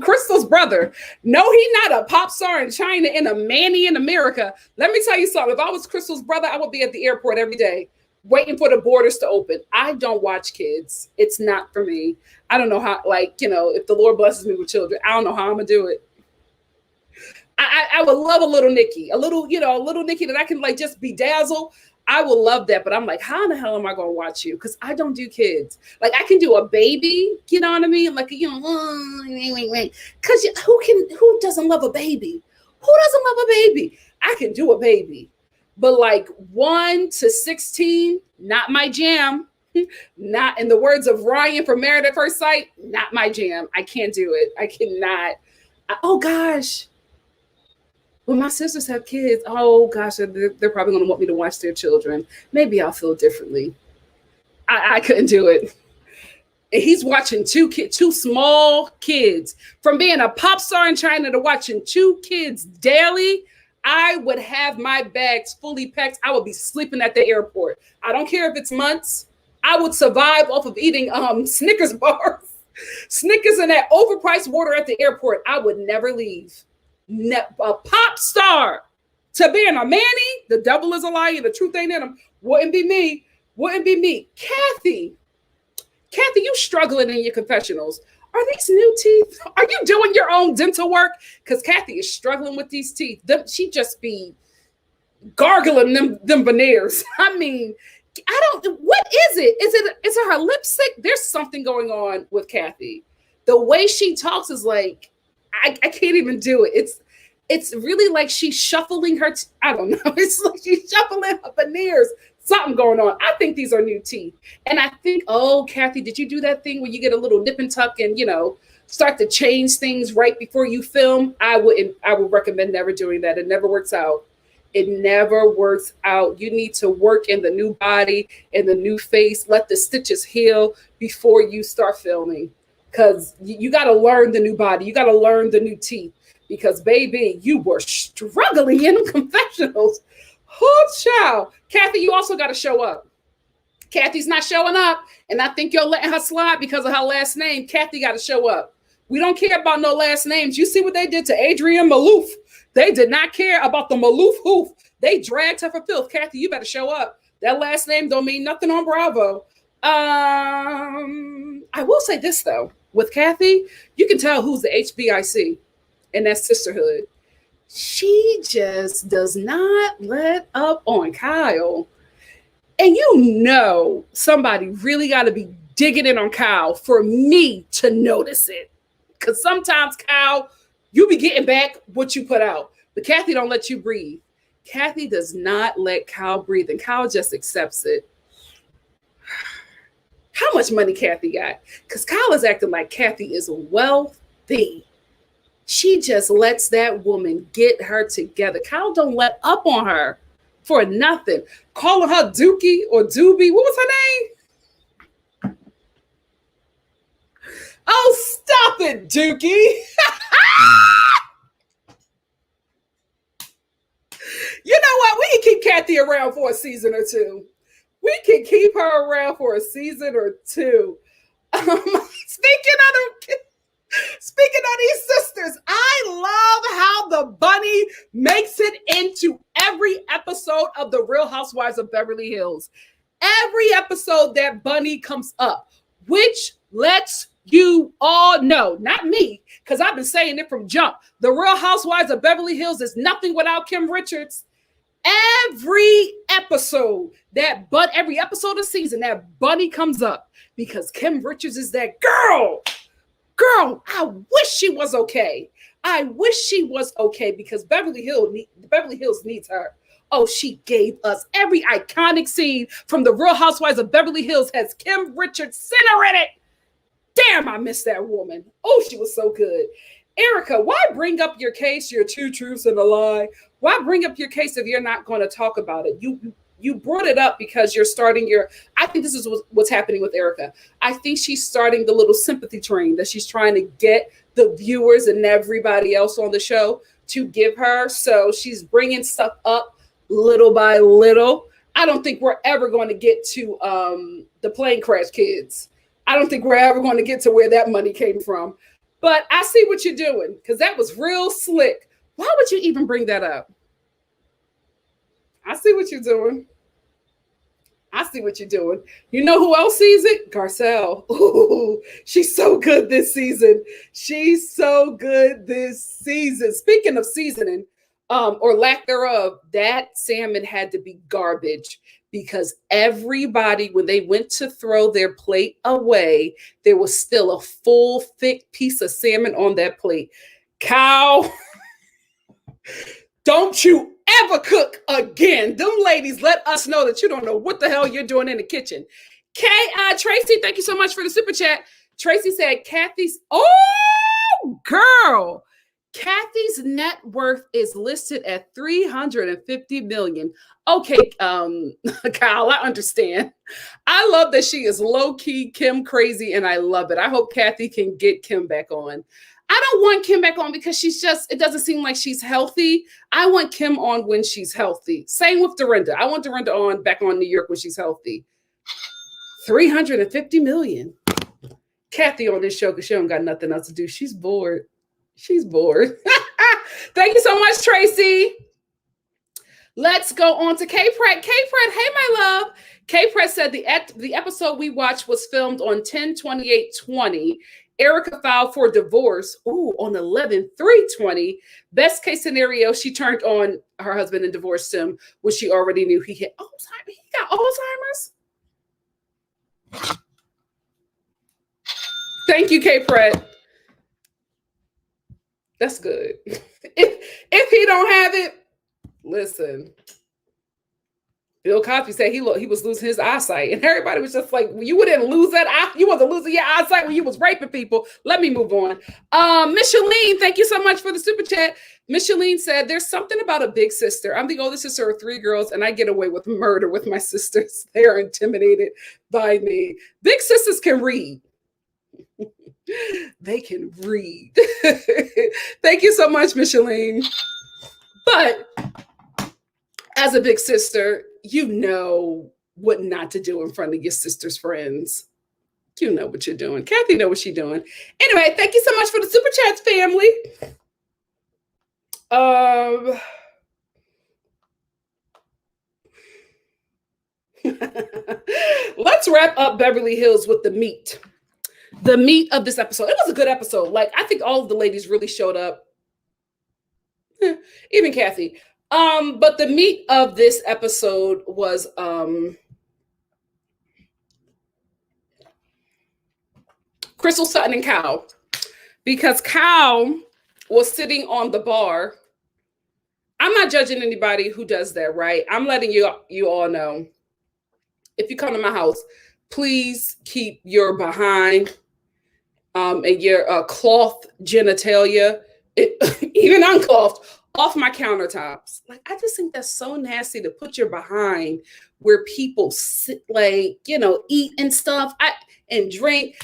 A: Crystal's brother. No, he's not a pop star in China and a Manny in America. Let me tell you something. If I was Crystal's brother, I would be at the airport every day waiting for the borders to open. I don't watch kids. It's not for me. I don't know how, like, you know, if the Lord blesses me with children, I don't know how I'm going to do it. I would love a little Nikki, a little Nikki that I can like just bedazzle. I will love that, but I'm like, how in the hell am I going to watch you? Because I don't do kids. Like I can do a baby, you know what I mean? Like, you know, because who doesn't love a baby? Who doesn't love a baby? I can do a baby, but like 1 to 16, not my jam. Not in the words of Ryan from Married at First Sight, not my jam. I can't do it. I cannot. Oh gosh. When my sisters have kids, oh gosh, they're probably going to want me to watch their children. Maybe I'll feel differently. I couldn't do it. And he's watching two small kids. From being a pop star in China to watching 2 kids daily, I would have my bags fully packed. I would be sleeping at the airport. I don't care if it's months. I would survive off of eating Snickers bars, Snickers and that overpriced water at the airport. I would never leave. A pop star to being a Manny, the devil is a liar, the truth ain't in him. Wouldn't be me. Kathy, you struggling in your confessionals. Are these new teeth? Are you doing your own dental work? Because Kathy is struggling with these teeth. She just be gargling them veneers. I mean, what is it? Is it her lipstick? There's something going on with Kathy. The way she talks is like, I can't even do it. It's really like she's shuffling her. I don't know. It's like she's shuffling her veneers. Something going on. I think these are new teeth. And I think, oh, Kathy, did you do that thing where you get a little nip and tuck and, you know, start to change things right before you film? I would recommend never doing that. It never works out. It never works out. You need to work in the new body, in the new face. Let the stitches heal before you start filming. Because you got to learn the new body. You got to learn the new teeth. Because, baby, you were struggling in confessionals. Oh, child. Kathy, you also got to show up. Kathy's not showing up. And I think you're letting her slide because of her last name. Kathy got to show up. We don't care about no last names. You see what they did to Adrienne Maloof. They did not care about the Maloof hoof. They dragged her for filth. Kathy, you better show up. That last name don't mean nothing on Bravo. I will say this, though. With Kathy, you can tell who's the HBIC in that sisterhood. She just does not let up on Kyle. And you know somebody really got to be digging in on Kyle for me to notice it. Because sometimes, Kyle, you be getting back what you put out. But Kathy don't let you breathe. Kathy does not let Kyle breathe. And Kyle just accepts it. How much money Kathy got? Because Kyle is acting like Kathy is wealthy. She just lets that woman get her together. Kyle don't let up on her for nothing. Calling her Dookie or Doobie. What was her name? Oh, stop it, Dookie. You know what? We can keep Kathy around for a season or two. We can keep her around for a season or two. Speaking of these sisters, I love how the bunny makes it into every episode of The Real Housewives of Beverly Hills. Every episode that bunny comes up, which lets you all know, not me, because I've been saying it from jump. The Real Housewives of Beverly Hills is nothing without Kim Richards. Every episode of the season, that bunny comes up because Kim Richards is that girl. Girl, I wish she was okay. I wish she was okay because Beverly Hills needs her. Oh, she gave us every iconic scene from The Real Housewives of Beverly Hills has Kim Richards center in it. Damn, I miss that woman. Oh, she was so good. Erika, why bring up your case, your 2 truths and a lie? Why bring up your case if you're not going to talk about it? You brought it up because you're starting I think this is what's happening with Erika. I think she's starting the little sympathy train that she's trying to get the viewers and everybody else on the show to give her. So she's bringing stuff up little by little. I don't think we're ever going to get to the plane crash kids. I don't think we're ever going to get to where that money came from. But I see what you're doing because that was real slick. Why would you even bring that up? I see what you're doing. I see what you're doing. You know who else sees it? Garcelle. Ooh, she's so good this season. She's so good this season. Speaking of seasoning, or lack thereof, that salmon had to be garbage because everybody, when they went to throw their plate away, there was still a full, thick piece of salmon on that plate. Cow, don't you ever cook again. Them ladies let us know that you don't know what the hell you're doing in the kitchen. Tracy, thank you so much for the super chat. Tracy said, Kathy's, oh, girl. Kathy's net worth is listed at $350 million. Okay, Kyle, I understand. I love that she is low-key Kim crazy, and I love it. I hope Kathy can get Kim back on. I don't want Kim back on because it doesn't seem like she's healthy. I want Kim on when she's healthy. Same with Dorinda. I want Dorinda back on New York when she's healthy. $350 million. Kathy on this show because she don't got nothing else to do. She's bored. She's bored. Thank you so much, Tracy. Let's go on to K-Pret. K-Pret, hey, my love. K-Pret said the episode we watched was filmed on 10/28/20. Erika filed for divorce on 11/3/20. Best case scenario, she turned on her husband and divorced him when she already knew he had Alzheimer's. He got Alzheimer's. Thank you, K-Pret. That's good. If he don't have it, listen. Bill Cosby said he was losing his eyesight, and everybody was just like, "You wouldn't lose that eye. You wasn't losing your eyesight when you was raping people." Let me move on. Micheline, thank you so much for the super chat. Micheline said, "There's something about a big sister. I'm the oldest sister of 3 girls, and I get away with murder with my sisters. They are intimidated by me. Big sisters can read." They can read. Thank you so much, Micheline. But as a big sister, you know what not to do in front of your sister's friends. You know what you're doing. Kathy know what she's doing. Anyway, thank you so much for the super chats, family. Let's wrap up Beverly Hills with the meat. The meat of this episode. It was a good episode. Like, I think all of the ladies really showed up. Even Kathy. But the meat of this episode was Crystal, Sutton, and Kyle. Because Kyle was sitting on the bar. I'm not judging anybody who does that, right? I'm letting you all know. If you come to my house, please keep your behind and your cloth genitalia, even unclothed, off my countertops. Like, I just think that's so nasty to put your behind where people sit, like, eat and stuff and drink.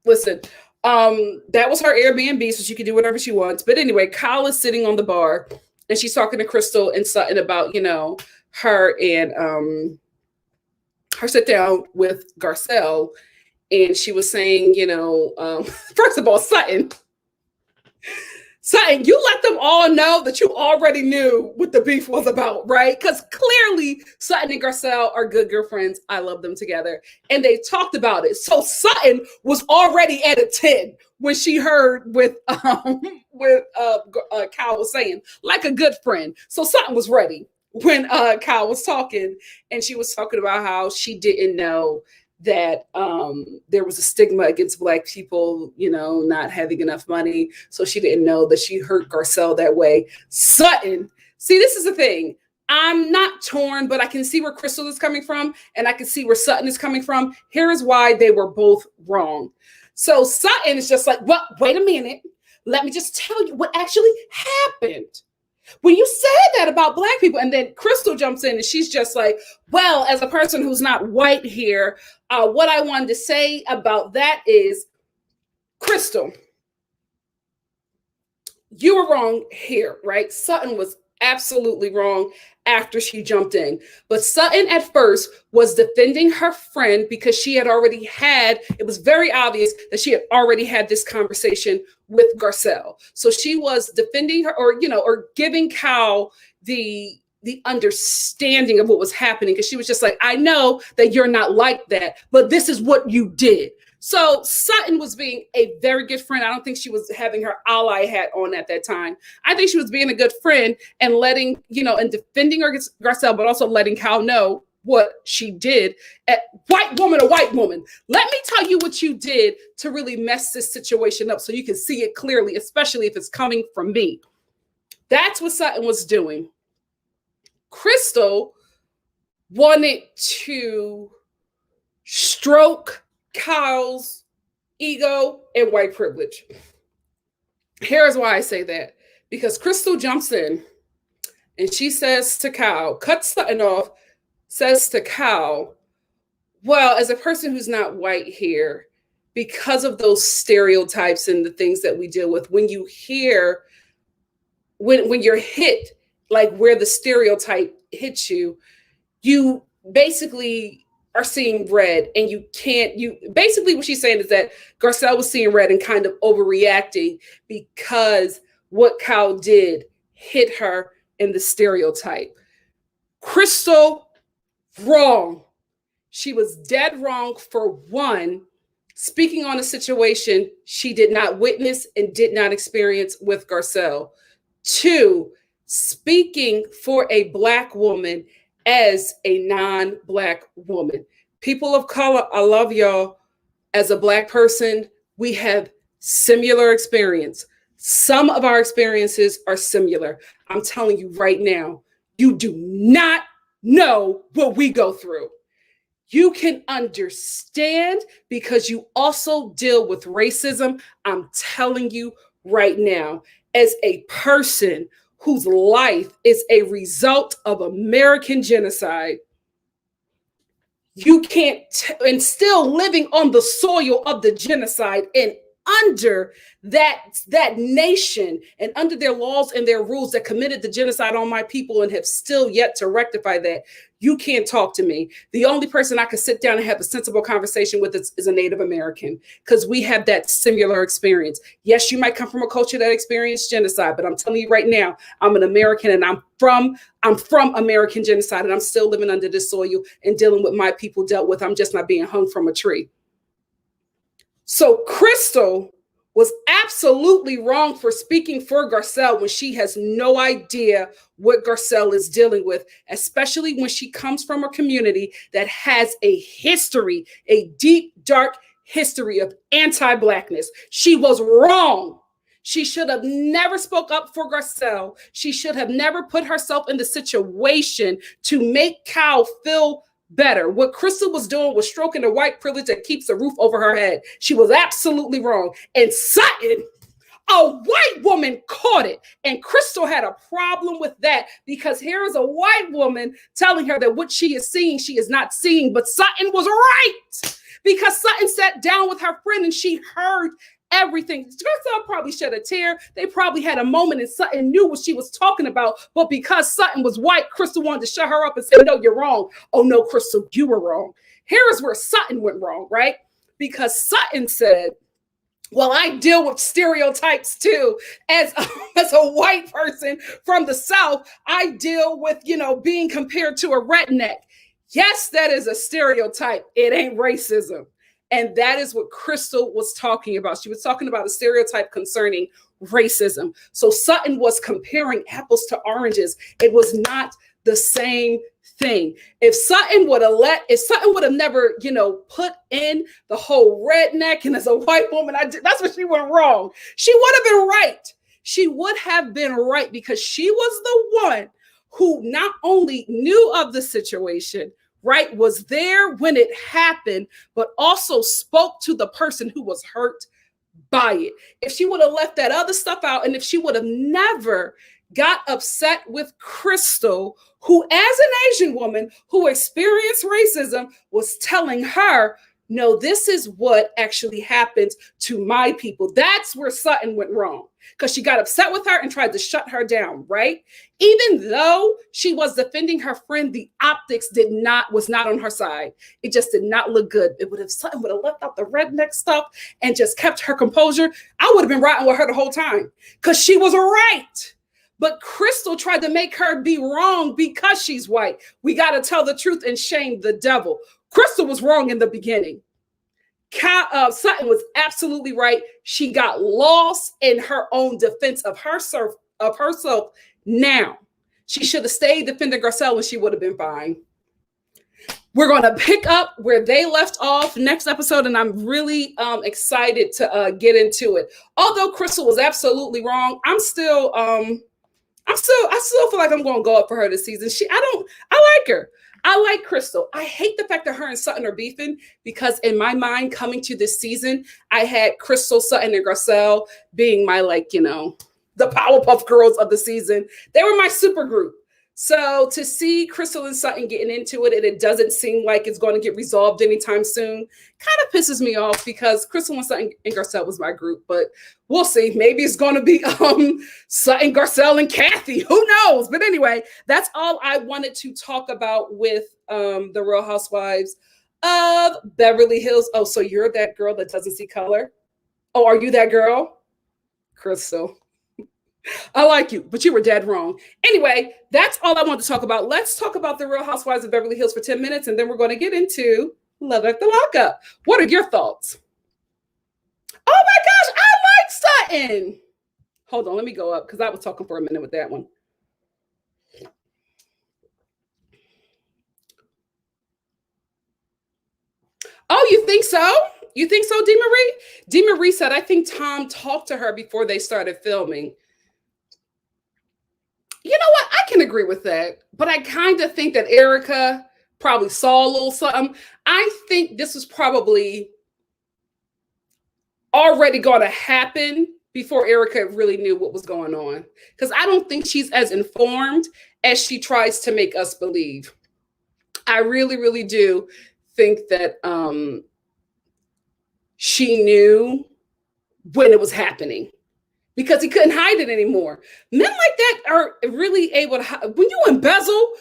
A: Listen, that was her Airbnb, so she could do whatever she wants. But anyway, Kyle is sitting on the bar and she's talking to Crystal and Sutton about, her and her sit down with Garcelle. And she was saying, first of all, Sutton, you let them all know that you already knew what the beef was about, right? Because clearly Sutton and Garcelle are good girlfriends. I love them together. And they talked about it. So Sutton was already at a 10 when she heard what Kyle was saying, like a good friend. So Sutton was ready when Kyle was talking. And she was talking about how she didn't know that there was a stigma against Black people, not having enough money. So she didn't know that she hurt Garcelle that way. Sutton, see, this is the thing. I'm not torn, but I can see where Crystal is coming from, and I can see where Sutton is coming from. Here is why they were both wrong. So Sutton is just like, well, wait a minute. Let me just tell you what actually happened when you said that about Black people. And then Crystal jumps in and she's just like, well, as a person who's not white here, what I wanted to say about that is, Crystal, you were wrong here, right? Sutton was absolutely wrong after she jumped in. But Sutton at first was defending her friend because she had already had, it was very obvious that she had already had this conversation with Garcelle. So she was defending her, or, or giving Cal the understanding of what was happening, because she was just like, I know that you're not like that, but this is what you did. So Sutton was being a very good friend. I don't think she was having her ally hat on at that time. I think she was being a good friend and letting, and defending Garcelle, but also letting Cal know what she did. White woman, let me tell you what you did to really mess this situation up so you can see it clearly, especially if it's coming from me. That's what Sutton was doing. Crystal wanted to stroke Cal's ego and white privilege. Here's why I say that. Because Crystal jumps in and she says to Cal, cuts Sutton off, says to Cal, well, as a person who's not white here, because of those stereotypes and the things that we deal with, when you hear, when you're hit, like where the stereotype hits you, you basically are seeing red, and basically what she's saying is that Garcelle was seeing red and kind of overreacting because what Cal did hit her in the stereotype. Crystal, wrong. She was dead wrong for one, speaking on a situation she did not witness and did not experience with Garcelle. Two, speaking for a Black woman as a non-Black woman. People of color, I love y'all. As a Black person, we have similar experience. Some of our experiences are similar. I'm telling you right now, you do not know what we go through. You can understand because you also deal with racism. I'm telling you right now, as a person whose life is a result of American genocide, you can't, and still living on the soil of the genocide and under that nation and under their laws and their rules that committed the genocide on my people and have still yet to rectify that. You can't talk to me. The only person I could sit down and have a sensible conversation with is a Native American, because we have that similar experience. Yes, you might come from a culture that experienced genocide, but I'm telling you right now, I'm an American and I'm from American genocide, and I'm still living under this soil and dealing with my people dealt with. I'm just not being hung from a tree. So Crystal was absolutely wrong for speaking for Garcelle when she has no idea what Garcelle is dealing with, especially when she comes from a community that has a history, a deep, dark history of anti-Blackness. She was wrong. She should have never spoke up for Garcelle. She should have never put herself in the situation to make Cal feel better. What Crystal was doing was stroking the white privilege that keeps a roof over her head. She was absolutely wrong. And Sutton, a white woman, caught it. And Crystal had a problem with that, because here is a white woman telling her that what she is seeing, she is not seeing. But Sutton was right, because Sutton sat down with her friend and she heard everything. Garcelle probably shed a tear. They probably had a moment and Sutton knew what she was talking about. But because Sutton was white, Crystal wanted to shut her up and say, no, you're wrong. Oh, no, Crystal, you were wrong. Here is where Sutton went wrong, right? Because Sutton said, well, I deal with stereotypes too. As a white person from the South, I deal with, being compared to a redneck. Yes, that is a stereotype. It ain't racism. And that is what Crystal was talking about. She was talking about a stereotype concerning racism. So Sutton was comparing apples to oranges. It was not the same thing. If Sutton would have never, put in the whole redneck, and as a white woman, that's where she went wrong. She would have been right. She would have been right, because she was the one who not only knew of the situation, right, was there when it happened, but also spoke to the person who was hurt by it. If she would have left that other stuff out, and if she would have never got upset with Crystal, who as an Asian woman who experienced racism was telling her, no, this is what actually happens to my people. That's where Sutton went wrong, because she got upset with her and tried to shut her down, right? Even though she was defending her friend, the optics was not on her side. It just did not look good. Sutton would have left out the redneck stuff and just kept her composure. I would have been riding with her the whole time because she was right. But Crystal tried to make her be wrong because she's white. We got to tell the truth and shame the devil. Crystal was wrong in the beginning. Sutton was absolutely right. She got lost in her own defense of herself. Now, she should have stayed defending Garcelle and she would have been fine. We're going to pick up where they left off next episode, and I'm really excited to get into it. Although Crystal was absolutely wrong, I still feel like I'm going to go up for her this season. I like her. I like Crystal. I hate the fact that her and Sutton are beefing, because in my mind, coming to this season, I had Crystal, Sutton, and Garcelle being my, the Powerpuff Girls of the season. They were my super group. So to see Crystal and Sutton getting into it, and it doesn't seem like it's going to get resolved anytime soon, kind of pisses me off, because Crystal and Sutton and Garcelle was my group. But we'll see. Maybe it's going to be Sutton, Garcelle, and Kathy. Who knows? But anyway, that's all I wanted to talk about with the Real Housewives of Beverly Hills. Oh, so you're that girl that doesn't see color? Oh, are you that girl? Crystal. I like you, but you were dead wrong. Anyway, that's all I want to talk about. Let's talk about the Real Housewives of Beverly Hills for 10 minutes, and then we're going to get into Love After Lockup. What are your thoughts? Oh my gosh, I like Sutton. Hold on, let me go up, because I was talking for a minute with that one. Oh, you think so? You think so, D. Marie? D. Marie said, I think Tom talked to her before they started filming. You know what? I can agree with that. But I kind of think that Erika probably saw a little something. I think this was probably already going to happen before Erika really knew what was going on. Because I don't think she's as informed as she tries to make us believe. I really, really do think that she knew when it was happening, because he couldn't hide it anymore. Men like that are really able to hide. When you embezzle,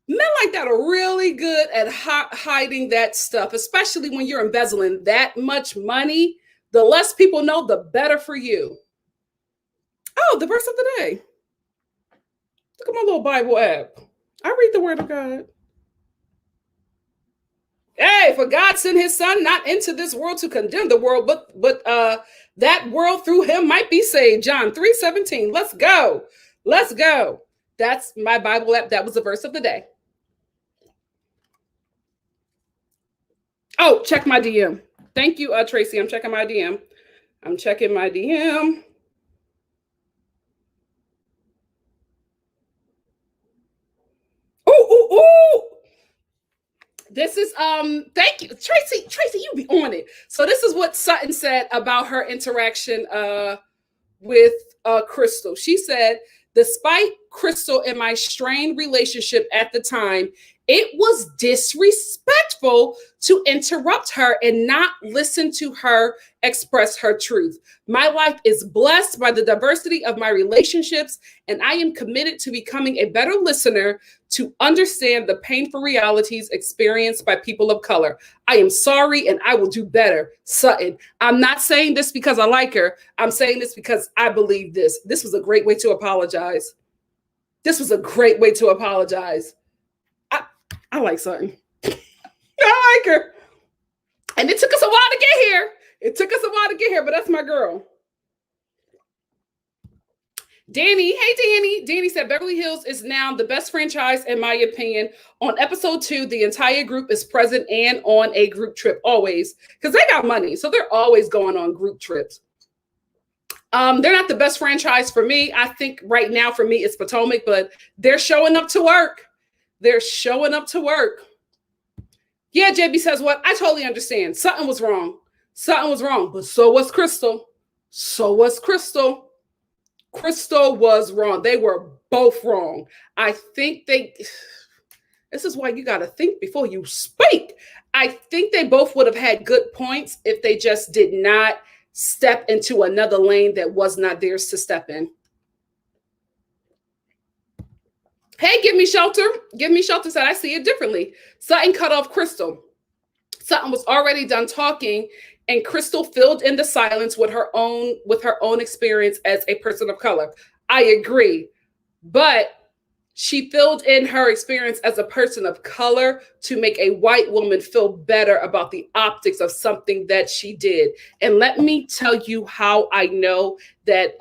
A: men like that are really good at hiding that stuff, especially when you're embezzling that much money. The less people know, the better for you. Oh, the verse of the day. Look at my little Bible app. I read the word of God. Hey, for God sent his son not into this world to condemn the world, but that world through him might be saved. John 3:17. Let's go. Let's go. That's my Bible app. That was the verse of the day. Oh, check my DM. Thank you, Tracy. I'm checking my DM. I'm checking my DM. Ooh. This is thank you, Tracy. You be on it. So this is what Sutton said about her interaction with Crystal. She said, despite Crystal and my strained relationship at the time, it was disrespectful to interrupt her and not listen to her express her truth. My life is blessed by the diversity of my relationships, and I am committed to becoming a better listener to understand the painful realities experienced by people of color. I am sorry, and I will do better. Sutton. I'm not saying this because I like her. I'm saying this because I believe this. This was a great way to apologize. This was a great way to apologize. I like Sutton. I like her. And it took us a while to get here. But that's my girl. Danny, hey Danny said Beverly Hills is now the best franchise in my opinion. On episode 2, the entire group is present and on a group trip always, because they got money, so they're always going on group trips. They're not the best franchise for me. I think right now for me it's Potomac, but they're showing up to work. Yeah, JB says what? I totally understand. Sutton was wrong, but so was Crystal. Crystal was wrong. They were both wrong. I think this is why you got to think before you speak. I think they both would have had good points if they just did not step into another lane that was not theirs to step in. Hey, Give Me Shelter. Give Me Shelter said, I see it differently. Sutton cut off Crystal. Sutton was already done talking, and Crystal filled in the silence with her own experience as a person of color. I agree. But she filled in her experience as a person of color to make a white woman feel better about the optics of something that she did. And let me tell you how I know that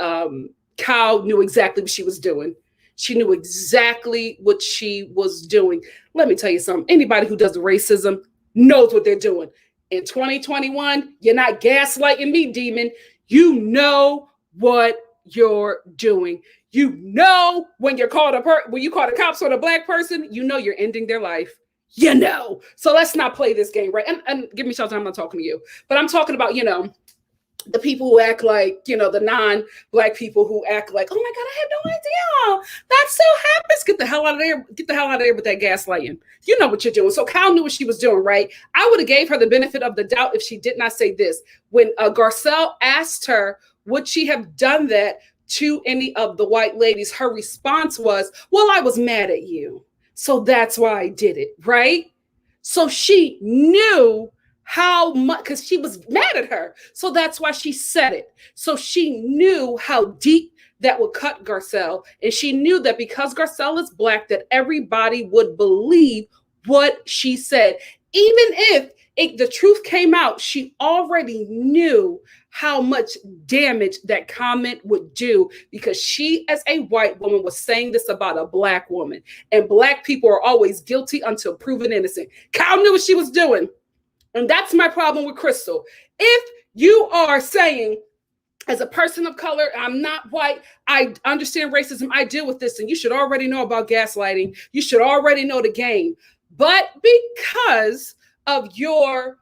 A: Kyle knew exactly what she was doing. She knew exactly what she was doing. Let me tell you something. Anybody who does racism knows what they're doing. In 2021, you're not gaslighting me, demon. You know what you're doing. You know when you call the cops on a black person, you know you're ending their life. You know. So let's not play this game, right? And Give Me Shelter, I'm not talking to you. But I'm talking about, the people who act like, the non-black people who act like, oh my God, I had no idea. That still happens. Get the hell out of there. Get the hell out of there with that gaslighting. You know what you're doing. So Kyle knew what she was doing, right? I would have gave her the benefit of the doubt if she did not say this. When Garcelle asked her, would she have done that to any of the white ladies, her response was, well, I was mad at you. So that's why I did it, right? So she knew how much, because she was mad at her. So that's why she said it. So she knew how deep that would cut Garcelle. And she knew that because Garcelle is black, that everybody would believe what she said. Even if the truth came out, she already knew how much damage that comment would do, because she, as a white woman, was saying this about a black woman. And black people are always guilty until proven innocent. Kyle knew what she was doing. And that's my problem with Crystal. If you are saying, as a person of color, I'm not white, I understand racism, I deal with this, and you should already know about gaslighting, you should already know the game. But because of you're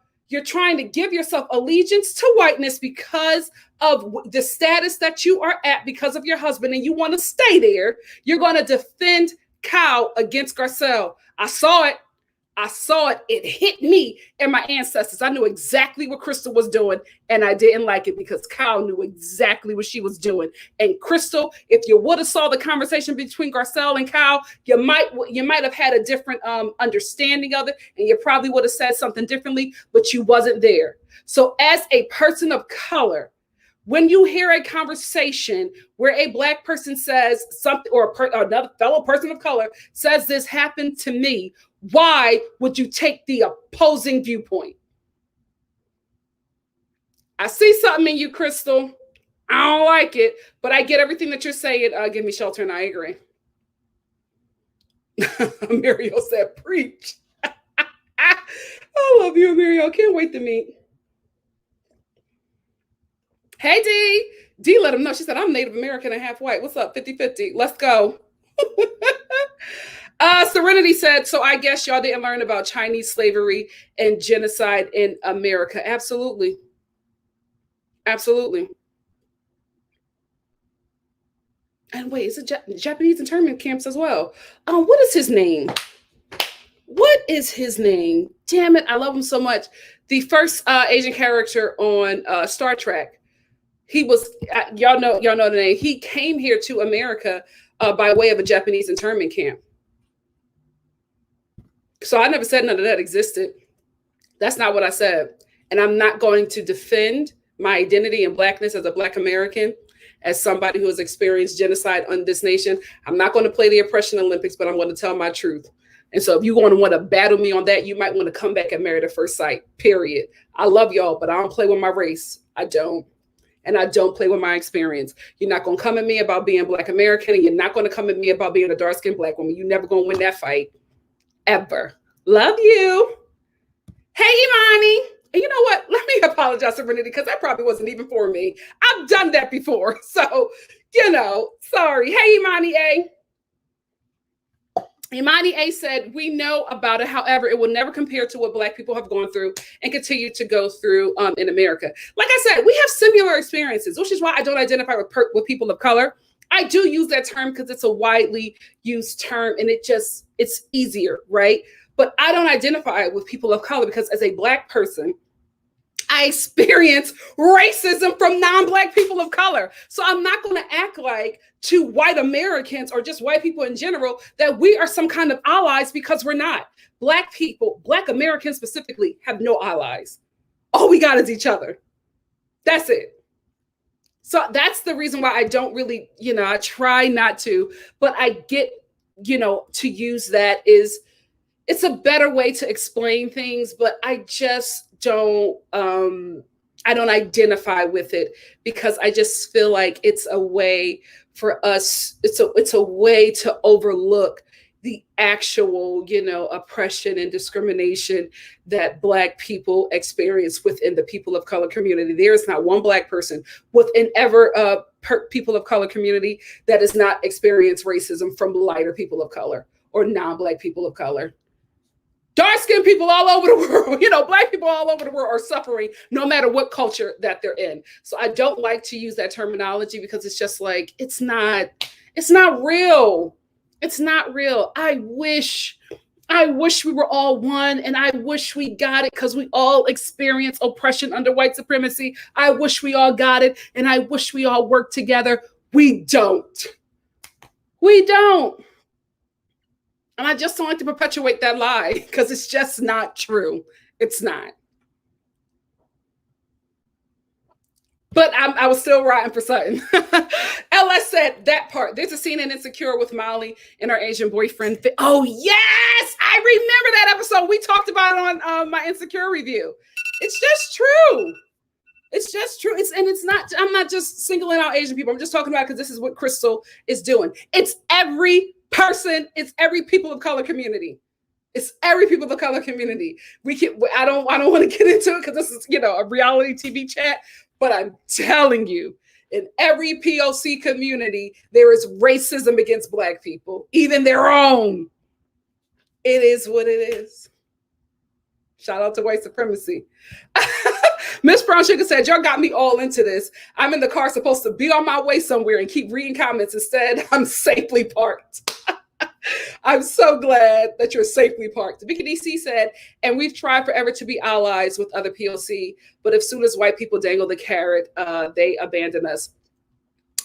A: trying to give yourself allegiance to whiteness because of the status that you are at because of your husband, and you want to stay there, you're going to defend Kyle against Garcelle. I saw it. It hit me and my ancestors. I knew exactly what Crystal was doing, and I didn't like it because Kyle knew exactly what she was doing. And Crystal, if you would have saw the conversation between Garcelle and Kyle, you might have had a different understanding of it, and you probably would have said something differently, but you wasn't there. So as a person of color, when you hear a conversation where a black person says something, or another fellow person of color says, this happened to me, why would you take the opposing viewpoint? I see something in you, Crystal. I don't like it, but I get everything that you're saying. Give Me Shelter, and I agree. Muriel said, preach. I love you, Muriel. Can't wait to meet. Hey, D. D let him know. She said, I'm Native American and half white. What's up? 50-50. Let's go. Serenity said, so I guess y'all didn't learn about Chinese slavery and genocide in America. Absolutely. Absolutely. And wait, is it Japanese internment camps as well? What is his name? What is his name? Damn it. I love him so much. The first Asian character on Star Trek. He was, y'all know the name. He came here to America by way of a Japanese internment camp. So I never said none of that existed. That's not what I said. And I'm not going to defend my identity and blackness as a Black American, as somebody who has experienced genocide on this nation. I'm not going to play the oppression Olympics, but I'm going to tell my truth. And so if you want to battle me on that, you might want to come back at Married at First Sight, period. I love y'all, but I don't play with my race. I don't. And I don't play with my experience. You're not going to come at me about being Black American, and you're not going to come at me about being a dark-skinned Black woman. You're never going to win that fight. Ever. Love you. Hey, Imani. And you know what? Let me apologize, Serenity, because that probably wasn't even for me. I've done that before. So, sorry. Hey, Imani A. Imani A said, we know about it. However, it will never compare to what Black people have gone through and continue to go through in America. Like I said, we have similar experiences, which is why I don't identify with people of color. I do use that term because it's a widely used term, and it's easier, right? but I don't identify with people of color because as a Black person, I experience racism from non-Black people of color. So I'm not going to act like to white Americans or just white people in general that we are some kind of allies, because we're not. Black people, Black Americans specifically, have no allies. All we got is each other. That's it. So that's the reason why I don't really, I try not to, but I get, to use that is, it's a better way to explain things, but I just don't, I don't identify with it because I just feel like it's a way for us, it's a way to overlook the actual, oppression and discrimination that Black people experience within the people of color community. There is not one Black person within people of color community that does not experience racism from lighter people of color or non-Black people of color. Dark-skinned people all over the world, Black people all over the world are suffering no matter what culture that they're in. So I don't like to use that terminology because it's just like, it's not real. It's not real. I wish we were all one, and I wish we got it because we all experience oppression under white supremacy. I wish we all got it, and I wish we all worked together. We don't. We don't. And I just don't like to perpetuate that lie because it's just not true. It's not. But I was still riding for Sutton. LS said that part. There's a scene in Insecure with Molly and her Asian boyfriend. Oh, yes. I remember that episode. We talked about it on my Insecure review. It's just true. It's just true. I'm not just singling out Asian people. I'm just talking about because this is what Crystal is doing. It's every person. It's every people of color community. It's every people of color community. I don't want to get into it because this is, a reality TV chat. But I'm telling you, in every POC community, there is racism against Black people, even their own. It is what it is. Shout out to white supremacy. Miss Brown Sugar said, y'all got me all into this. I'm in the car supposed to be on my way somewhere and keep reading comments. Instead, I'm safely parked. I'm so glad that you're safely parked. Vicky DC said, and we've tried forever to be allies with other POC, but as soon as white people dangle the carrot, they abandon us.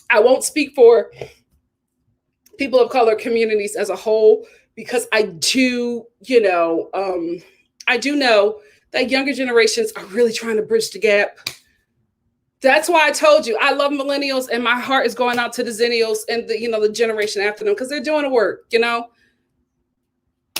A: I won't speak for people of color communities as a whole, because I do, I do know that younger generations are really trying to bridge the gap. That's why I told you I love millennials, and my heart is going out to the zennials and the generation after them because they're doing the work.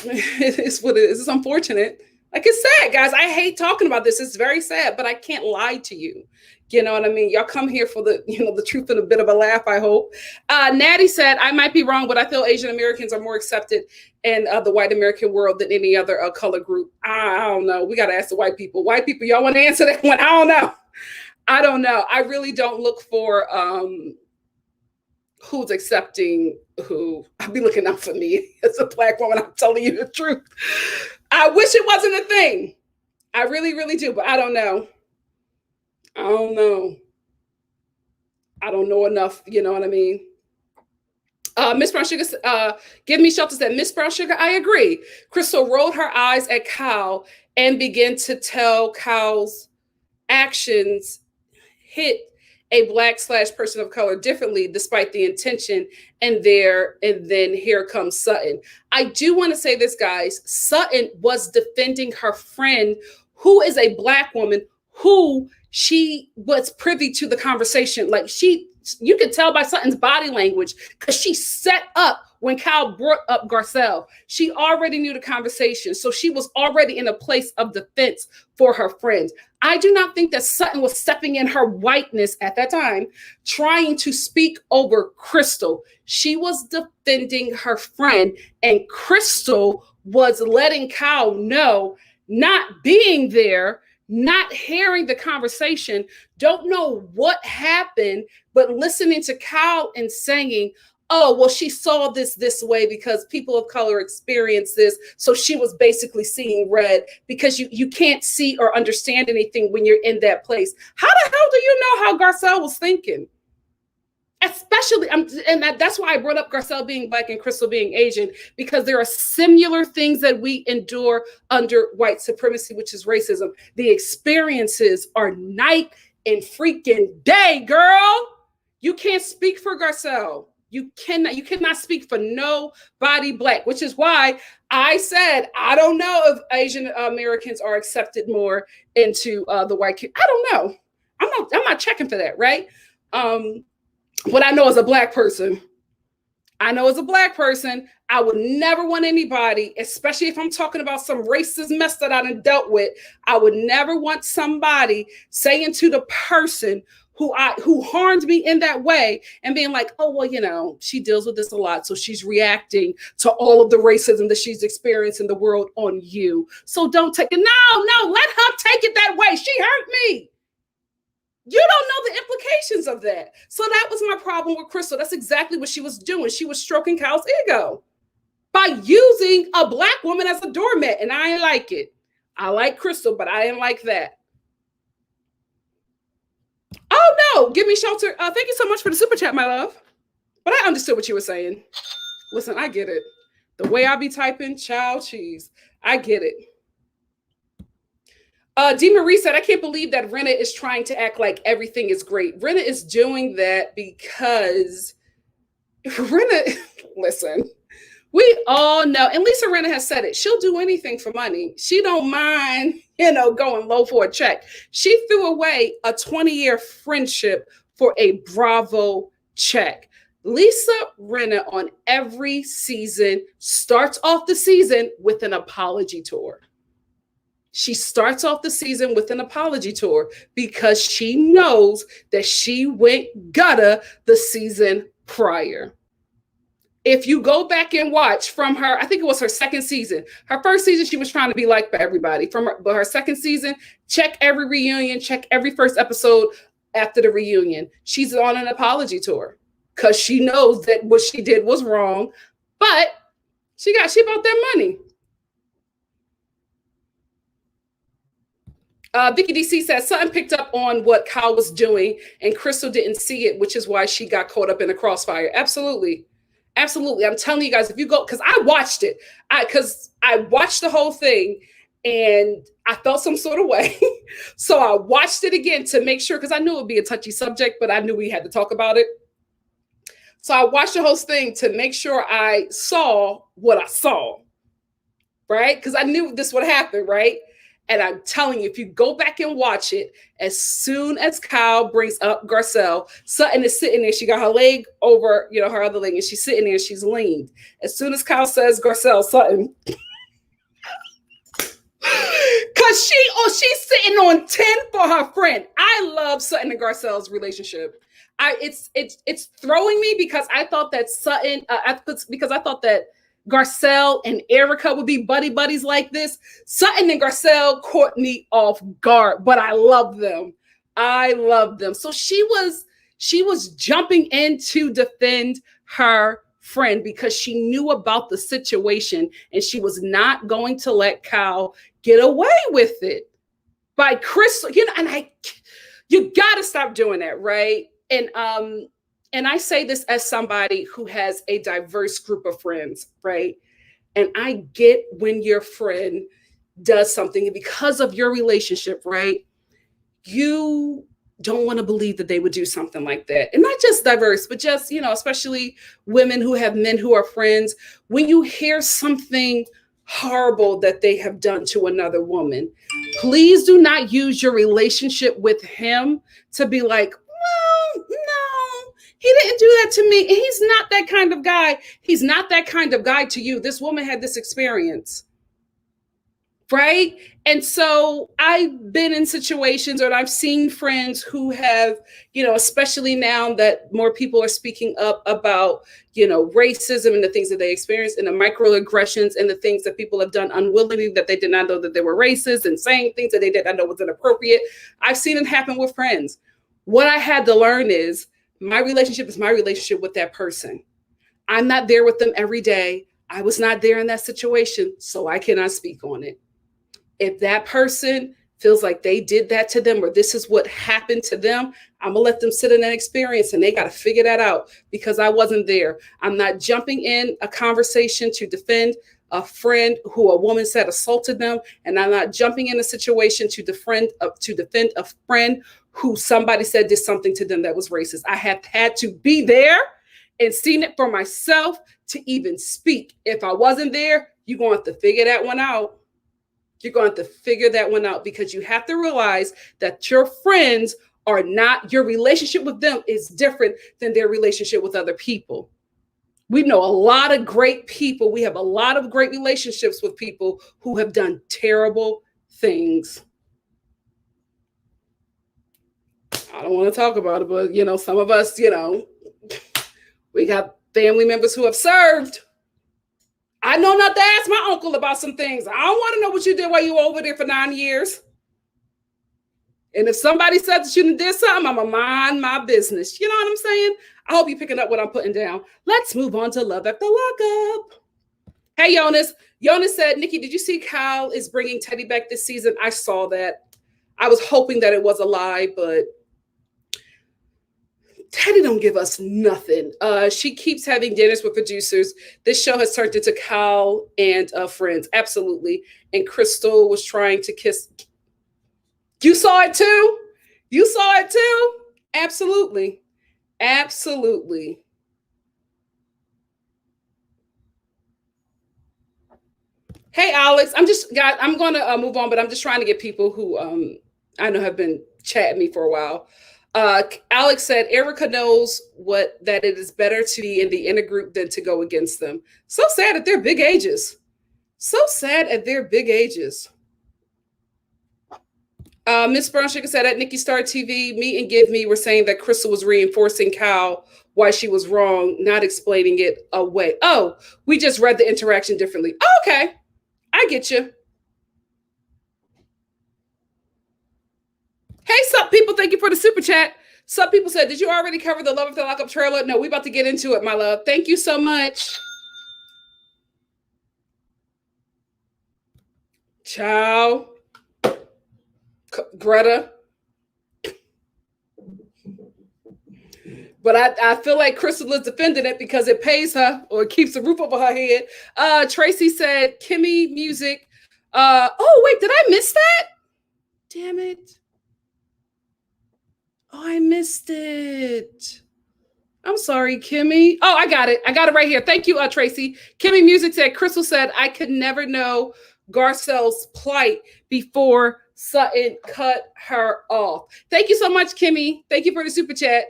A: It's what it is. It's unfortunate. Like, it's sad, guys. I hate talking about this. It's very sad, but I can't lie to you. You know what I mean? Y'all come here for the the truth and a bit of a laugh, I hope. Natty said, I might be wrong, but I feel Asian Americans are more accepted in the white American world than any other color group. I don't know. We got to ask the white people. White people, y'all want to answer that one? I don't know. I really don't look for who's accepting who. I'll be looking out for me as a Black woman. I'm telling you the truth. I wish it wasn't a thing. I really, really do, but I don't know. I don't know enough. You know what I mean? Miss Brown Sugar, Give Me Shelter said, Miss Brown Sugar, I agree. Crystal rolled her eyes at Kyle and began to tell Kyle's actions hit a Black/person of color differently despite the intention, and then here comes Sutton. I do want to say this, guys. Sutton was defending her friend who is a Black woman who she was privy to the conversation. Like, you could tell by Sutton's body language because she set up when Kyle brought up Garcelle. She already knew the conversation. So she was already in a place of defense for her friend. I do not think that Sutton was stepping in her whiteness at that time, trying to speak over Crystal. She was defending her friend, and Crystal was letting Kyle know, not being there, not hearing the conversation, don't know what happened, but listening to Kyle and saying, oh, well, she saw this way because people of color experience this. So she was basically seeing red, because you can't see or understand anything when you're in that place. How the hell do you know how Garcelle was thinking? especially, that's why I brought up Garcelle being Black and Crystal being Asian, because there are similar things that we endure under white supremacy, which is racism. The experiences are night and freaking day, girl. You can't speak for Garcelle. You cannot speak for nobody Black, which is why I said, I don't know if Asian Americans are accepted more into the white kid. I don't know. I'm not checking for that, right? What I know as a Black person, I would never want anybody, especially if I'm talking about some racist mess that I done dealt with, I would never want somebody saying to the person who harmed me in that way and being like, oh, well, you know, she deals with this a lot, so she's reacting to all of the racism that she's experienced in the world on you. So don't take it. No, let her take it that way. She hurt me. You don't know the implications of that. So that was my problem with Crystal. That's exactly what she was doing. She was stroking Kyle's ego by using a Black woman as a doormat, and I ain't like it. I like Crystal, but I ain't like that. Oh no, give me shelter. Thank you so much for the super chat, my love. But I understood what you were saying. Listen, I get it. The way I be typing, child cheese. I get it. D. Marie said, I can't believe that Rinna is trying to act like everything is great. Rinna is doing that because Rinna, listen, we all know, and Lisa Rinna has said it, she'll do anything for money. She don't mind, going low for a check. She threw away a 20-year friendship for a Bravo check. Lisa Rinna on every season starts off the season with an apology tour. She starts off the season with an apology tour because she knows that she went gutter the season prior. If you go back and watch from her, I think it was her second season. Her first season, she was trying to be liked by everybody. But her second season, check every reunion, check every first episode after the reunion. She's on an apology tour because she knows that what she did was wrong, but she bought that money. Vicky DC says Sutton picked up on what Kyle was doing and Crystal didn't see it, which is why she got caught up in the crossfire. Absolutely. Absolutely. I'm telling you guys, if you go, because I watched it, because I watched the whole thing and I felt some sort of way. So I watched it again to make sure, because I knew it would be a touchy subject, but I knew we had to talk about it. So I watched the whole thing to make sure I saw what I saw, right? Because I knew this would happen, right? And I'm telling you, if you go back and watch it, as soon as Kyle brings up Garcelle, Sutton is sitting there. She got her leg over, her other leg, and she's sitting there and she's leaned. As soon as Kyle says Garcelle, Sutton, because she's sitting on 10 for her friend. I love Sutton and Garcelle's relationship. It's throwing me because I thought that because I thought that Garcelle and Erika would be buddies like this. Sutton and Garcelle caught me off guard, but I love them. So she was jumping in to defend her friend because she knew about the situation and she was not going to let Kyle get away with it. By Crystal, and you got to stop doing that, right? And I say this as somebody who has a diverse group of friends, right? And I get when your friend does something because of your relationship, right? You don't want to believe that they would do something like that. And not just diverse, but just, especially women who have men who are friends. When you hear something horrible that they have done to another woman, please do not use your relationship with him to be like, well, no, he didn't do that to me. And he's not that kind of guy. He's not that kind of guy to you. This woman had this experience, right? And so I've been in situations, or I've seen friends who have, especially now that more people are speaking up about, racism and the things that they experience and the microaggressions and the things that people have done unwillingly that they did not know that they were racist and saying things that they did not know was inappropriate. I've seen it happen with friends. What I had to learn is my relationship is my relationship with that person. I'm not there with them every day. I was not there in that situation, so I cannot speak on it. If that person feels like they did that to them, or this is what happened to them, I'm gonna let them sit in that experience and they got to figure that out because I wasn't there. I'm not jumping in a conversation to defend a friend who a woman said assaulted them, and I'm not jumping in a situation to defend a friend who somebody said did something to them that was racist. I have had to be there and seen it for myself to even speak. If I wasn't there, you're going to have to figure that one out. You're going to have to figure that one out because you have to realize that your friends are not, your relationship with them is different than their relationship with other people. We know a lot of great people. We have a lot of great relationships with people who have done terrible things. I don't want to talk about it, but, some of us, we got family members who have served. I know not to ask my uncle about some things. I don't want to know what you did while you were over there for 9 years. And if somebody said that you did something, I'm going to mind my business. You know what I'm saying? I hope you're picking up what I'm putting down. Let's move on to Love After Lockup. Hey, Jonas. Jonas said, Nikki, did you see Kyle is bringing Teddy back this season? I saw that. I was hoping that it was a lie, but Teddy don't give us nothing. She keeps having dinners with producers. This show has turned into Kyle and friends. Absolutely. And Crystal was trying to kiss. You saw it too? You saw it too? Absolutely. Absolutely. Hey, Alex, I'm going to move on, but I'm just trying to get people who I know have been chatting me for a while. Alex said, Erika knows that it is better to be in the inner group than to go against them. So sad at their big ages. So sad at their big ages. Miss Brown Sugar said at NikkiStar TV, Me and Give Me were saying that Crystal was reinforcing Kyle why she was wrong, not explaining it away. Oh, we just read the interaction differently. Oh, okay. I get you. Hey, sup, people. Thank you for the super chat. Some people said, did you already cover the Love After Lockup trailer? No, we about to get into it, my love. Thank you so much. Ciao. Greta. But I feel like Crystal is defending it because it pays her or it keeps a roof over her head. Tracy said, Kimmy music. Oh, wait, did I miss that? Damn it. Oh, I missed it. I'm sorry, Kimmy. Oh, I got it. I got it right here. Thank you, Tracy. Kimmy Music said, Crystal said, I could never know Garcelle's plight before Sutton cut her off. Thank you so much, Kimmy. Thank you for the super chat.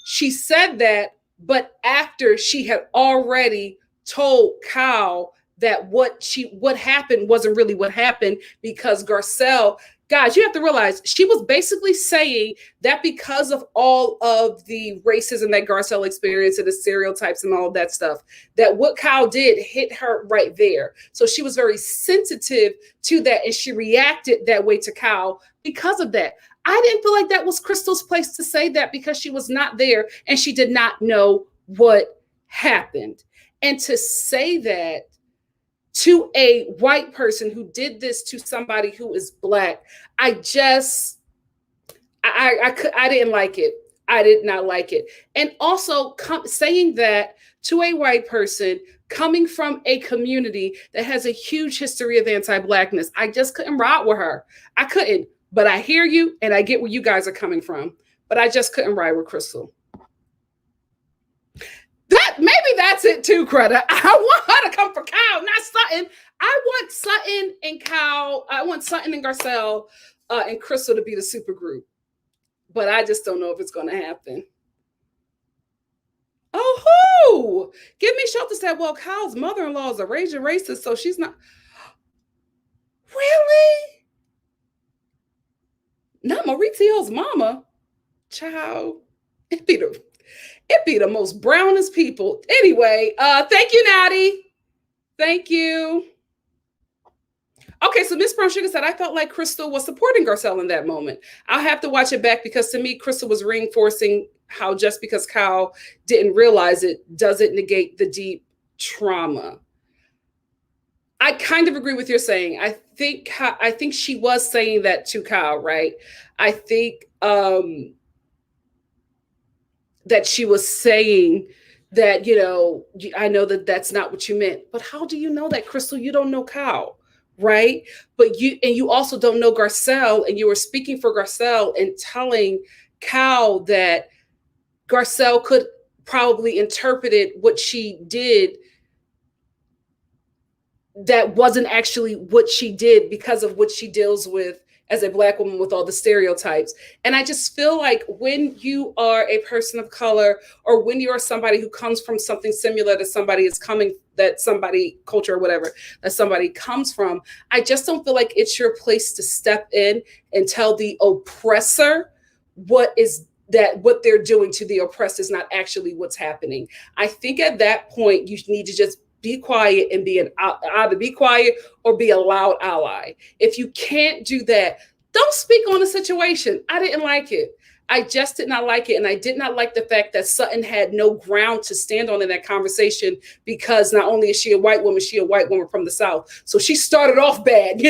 A: She said that, but after she had already told Kyle that what happened wasn't really what happened because Garcelle, guys, you have to realize she was basically saying that because of all of the racism that Garcelle experienced and the stereotypes and all of that stuff, that what Kyle did hit her right there. So she was very sensitive to that and she reacted that way to Kyle because of that. I didn't feel like that was Crystal's place to say that because she was not there and she did not know what happened. And to say that to a white person who did this to somebody who is Black, I didn't like it. I did not like it. And also saying that to a white person coming from a community that has a huge history of anti-Blackness, I just couldn't ride with her. I couldn't, but I hear you and I get where you guys are coming from, but I just couldn't ride with Crystal. Maybe that's it too, Greta. I want her to come for Kyle, not Sutton. I want Sutton and Kyle. I want Sutton and Garcelle and Crystal to be the super group. But I just don't know if it's going to happen. Oh, who? Give Me Shelter said, well, Kyle's mother-in-law is a raging racist, so she's not. Really? Not Maurizio's mama. Child. It'd be the most brownest people. Anyway, thank you, Natty. Thank you. Okay, so Miss Brown Sugar said, I felt like Crystal was supporting Garcelle in that moment. I'll have to watch it back because to me, Crystal was reinforcing how just because Kyle didn't realize it doesn't negate the deep trauma. I kind of agree with your saying. I think she was saying that to Kyle, right? I think that she was saying that, I know that that's not what you meant, but how do you know that, Crystal? You don't know Kyle, right? But you also don't know Garcelle, and you were speaking for Garcelle and telling Kyle that Garcelle could probably interpreted what she did that wasn't actually what she did because of what she deals with as a Black woman with all the stereotypes. And I just feel like when you are a person of color, or when you are somebody who comes from something similar to somebody culture or whatever that somebody comes from, I just don't feel like it's your place to step in and tell the oppressor what they're doing to the oppressed is not actually what's happening. I think at that point you need to just be quiet and either be quiet or be a loud ally. If you can't do that, don't speak on the situation. I didn't like it. I just did not like it. And I did not like the fact that Sutton had no ground to stand on in that conversation, because not only is she a white woman, she a white woman from the South. So she started off bad,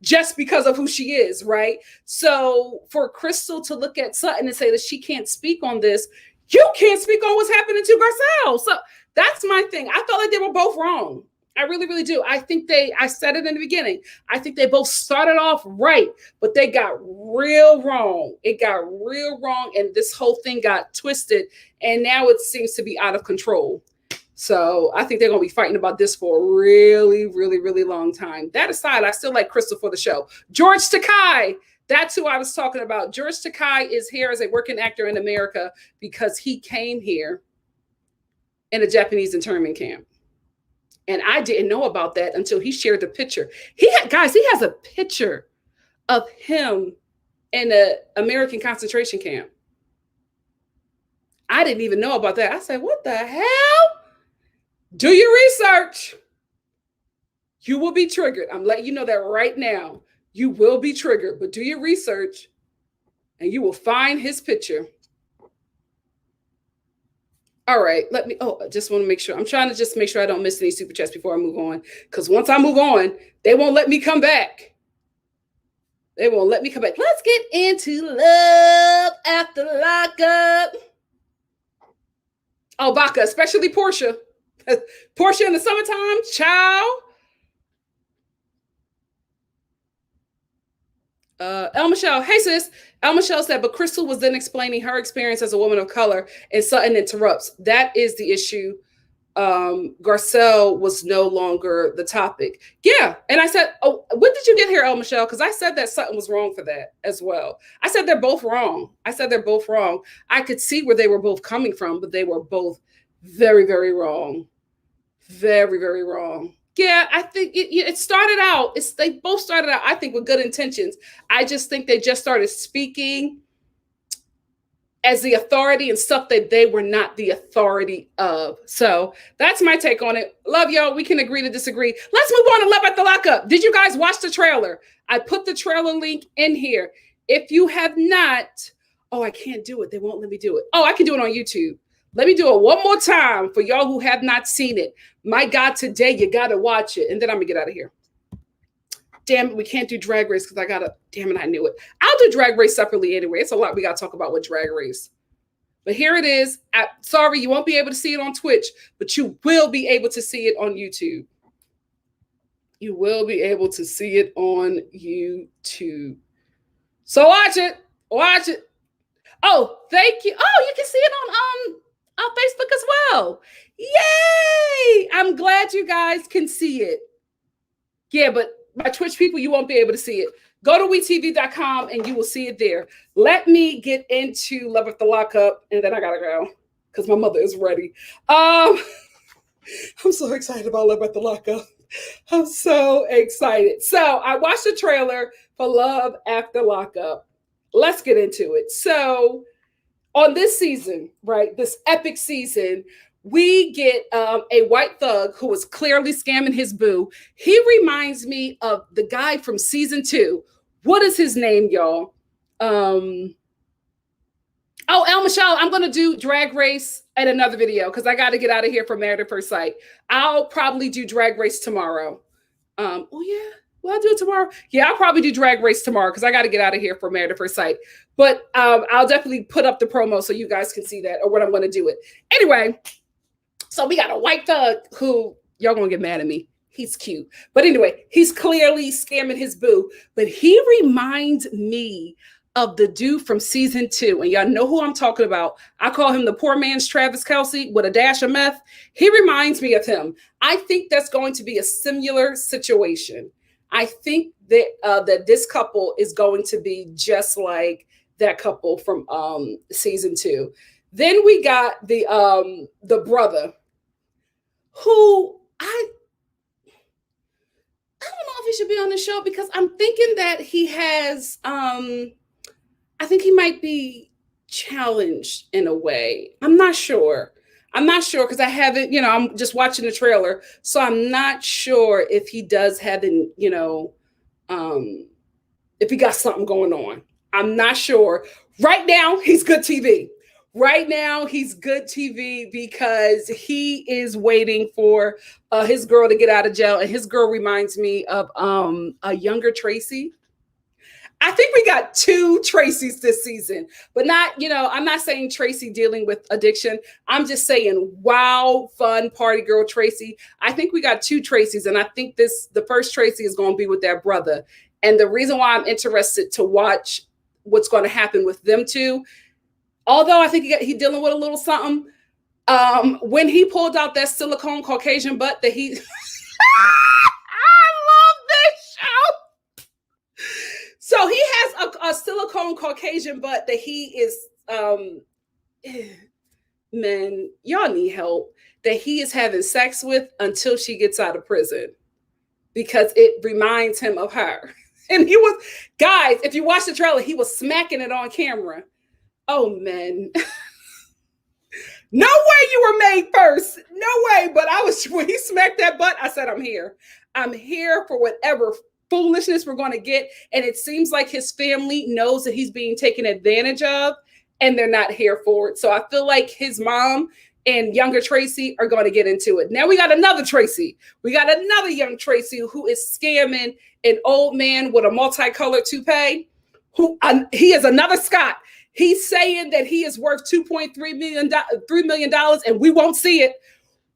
A: just because of who she is, right? So for Crystal to look at Sutton and say that she can't speak on this, you can't speak on what's happening to Garcelle. So that's my thing. I felt like they were both wrong. I really, really do. I think I said it in the beginning. I think they both started off right, but they got real wrong. It got real wrong, and this whole thing got twisted, and now it seems to be out of control. So I think they're going to be fighting about this for a really, really, really long time. That aside, I still like Crystal for the show. RHONJ Chat. That's who I was talking about. RHONJ Chat is here as a working actor in America because he came here in a Japanese internment camp. And I didn't know about that until he shared the picture. He has a picture of him in an American concentration camp. I didn't even know about that. I said, what the hell? Do your research. You will be triggered. I'm letting you know that right now. You will be triggered, but do your research and you will find his picture. All right, I just want to make sure. I'm trying to just make sure I don't miss any super chats before I move on. Because once I move on, they won't let me come back. They won't let me come back. Let's get into love after lockup. Oh, Baca, especially Portia. Portia in the summertime, ciao. El Michelle, hey sis. El Michelle said, but Crystal was then explaining her experience as a woman of color, and Sutton interrupts. That is the issue. Garcelle was no longer the topic. Yeah. And I said, oh, when did you get here, El Michelle? Because I said that Sutton was wrong for that as well. I said they're both wrong. I could see where they were both coming from, but they were both very, very wrong. Very, very wrong. Yeah, I think it started out, they both started out, I think, with good intentions. I just think they just started speaking as the authority and stuff that they were not the authority of. So that's my take on it. Love y'all. We can agree to disagree. Let's move on to Love at the Lockup. Did you guys watch the trailer? I put the trailer link in here. If you have not, I can't do it. They won't let me do it. Oh, I can do it on YouTube. Let me do it one more time for y'all who have not seen it. My God, today you got to watch it. And then I'm going to get out of here. Damn it, we can't do Drag Race because I knew it. I'll do Drag Race separately anyway. It's a lot we got to talk about with Drag Race. But here it is. Sorry, you won't be able to see it on Twitch, but you will be able to see it on YouTube. You will be able to see it on YouTube. So watch it. Watch it. Oh, thank you. Oh, you can see it on Facebook as well. Yay! I'm glad you guys can see it. Yeah, but my Twitch people, you won't be able to see it. Go to WeTV.com and you will see it there. Let me get into Love at the Lockup, and then I gotta go because my mother is ready. I'm so excited about Love at the Lockup. I'm so excited. So I watched the trailer for Love After Lockup. Let's get into it. So on this season, right, this epic season, we get a white thug who is clearly scamming his boo. He reminds me of the guy from season 2. What is his name, y'all? El Michelle, I'm going to do Drag Race at another video because I got to get out of here for Married at First Sight. I'll probably do Drag Race tomorrow. Oh yeah. Well, I'll do it tomorrow. Yeah, I'll probably do Drag Race tomorrow because I got to get out of here for Married at First Sight. But I'll definitely put up the promo so you guys can see that or when I'm going to do it. Anyway, so we got a white thug who, y'all going to get mad at me. He's cute. But anyway, he's clearly scamming his boo. But he reminds me of the dude from season 2. And y'all know who I'm talking about. I call him the poor man's Travis Kelce with a dash of meth. He reminds me of him. I think that's going to be a similar situation. I think that that this couple is going to be just like that couple from season 2. Then we got the brother who I don't know if he should be on the show because I'm thinking that he has I think he might be challenged in a way. I'm not sure because I haven't, I'm just watching the trailer. So I'm not sure if he does have if he got something going on. I'm not sure. Right now, he's good TV. Right now, he's good TV because he is waiting for his girl to get out of jail. And his girl reminds me of a younger Tracy. I think we got 2 Tracys this season, but not, I'm not saying Tracy dealing with addiction. I'm just saying, wow, fun party girl Tracy. I think we got 2 Tracys, and I think the first Tracy is going to be with that brother. And the reason why I'm interested to watch what's going to happen with them 2, although I think he's dealing with a little something, when he pulled out that silicone Caucasian butt that he, I love this show. So he has a silicone Caucasian butt that he is, man, y'all need help, that he is having sex with until she gets out of prison because it reminds him of her. And he was, guys, if you watch the trailer, he was smacking it on camera. Oh, man. No way you were made first. No way. But when he smacked that butt, I said, I'm here. I'm here for whatever foolishness we're going to get. And it seems like his family knows that he's being taken advantage of and they're not here for it. So I feel like his mom and younger Tracy are going to get into it. Now we got another Tracy. We got another young Tracy who is scamming an old man with a multicolored toupee. He is another Scott. He's saying that he is worth $2.3 million, and we won't see it.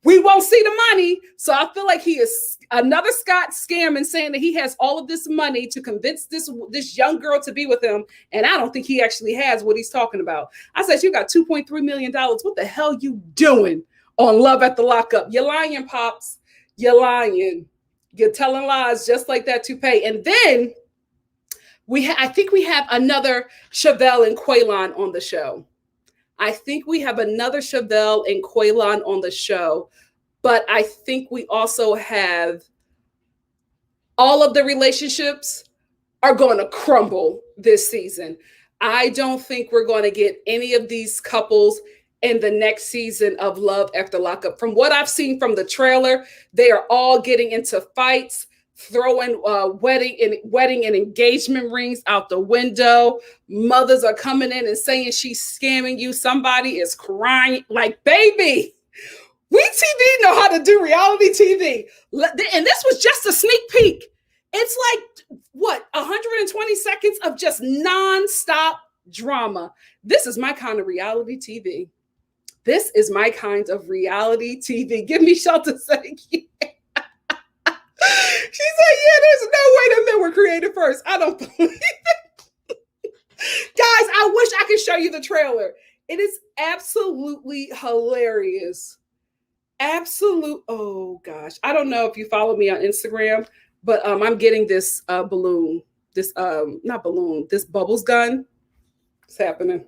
A: We won't see the money. So I feel like he is another Scott scamming, saying that he has all of this money to convince this young girl to be with him. And I don't think he actually has what he's talking about. I said, you got $2.3 million. What the hell you doing on Love at the Lockup? You're lying, Pops. You're lying. You're telling lies just like that toupee. And then I think we have another Chevelle and Quaylon on the show. I think we have another Chevelle and Quaylon on the show, but I think we also have all of the relationships are going to crumble this season. I don't think we're going to get any of these couples in the next season of Love After Lockup. From what I've seen from the trailer, they are all getting into fights, throwing wedding and engagement rings out the window. Mothers are coming in and saying she's scamming you. Somebody is crying like, baby, we TV know how to do reality TV. And this was just a sneak peek. It's like, 120 seconds of just nonstop drama. This is my kind of reality TV. This is my kind of reality TV. Give me shelter sake. She said, yeah, there's no way them men were created first. I don't believe it. Guys, I wish I could show you the trailer. It is absolutely hilarious. Oh, gosh. I don't know if you follow me on Instagram, but I'm getting this balloon. This bubbles gun. It's happening.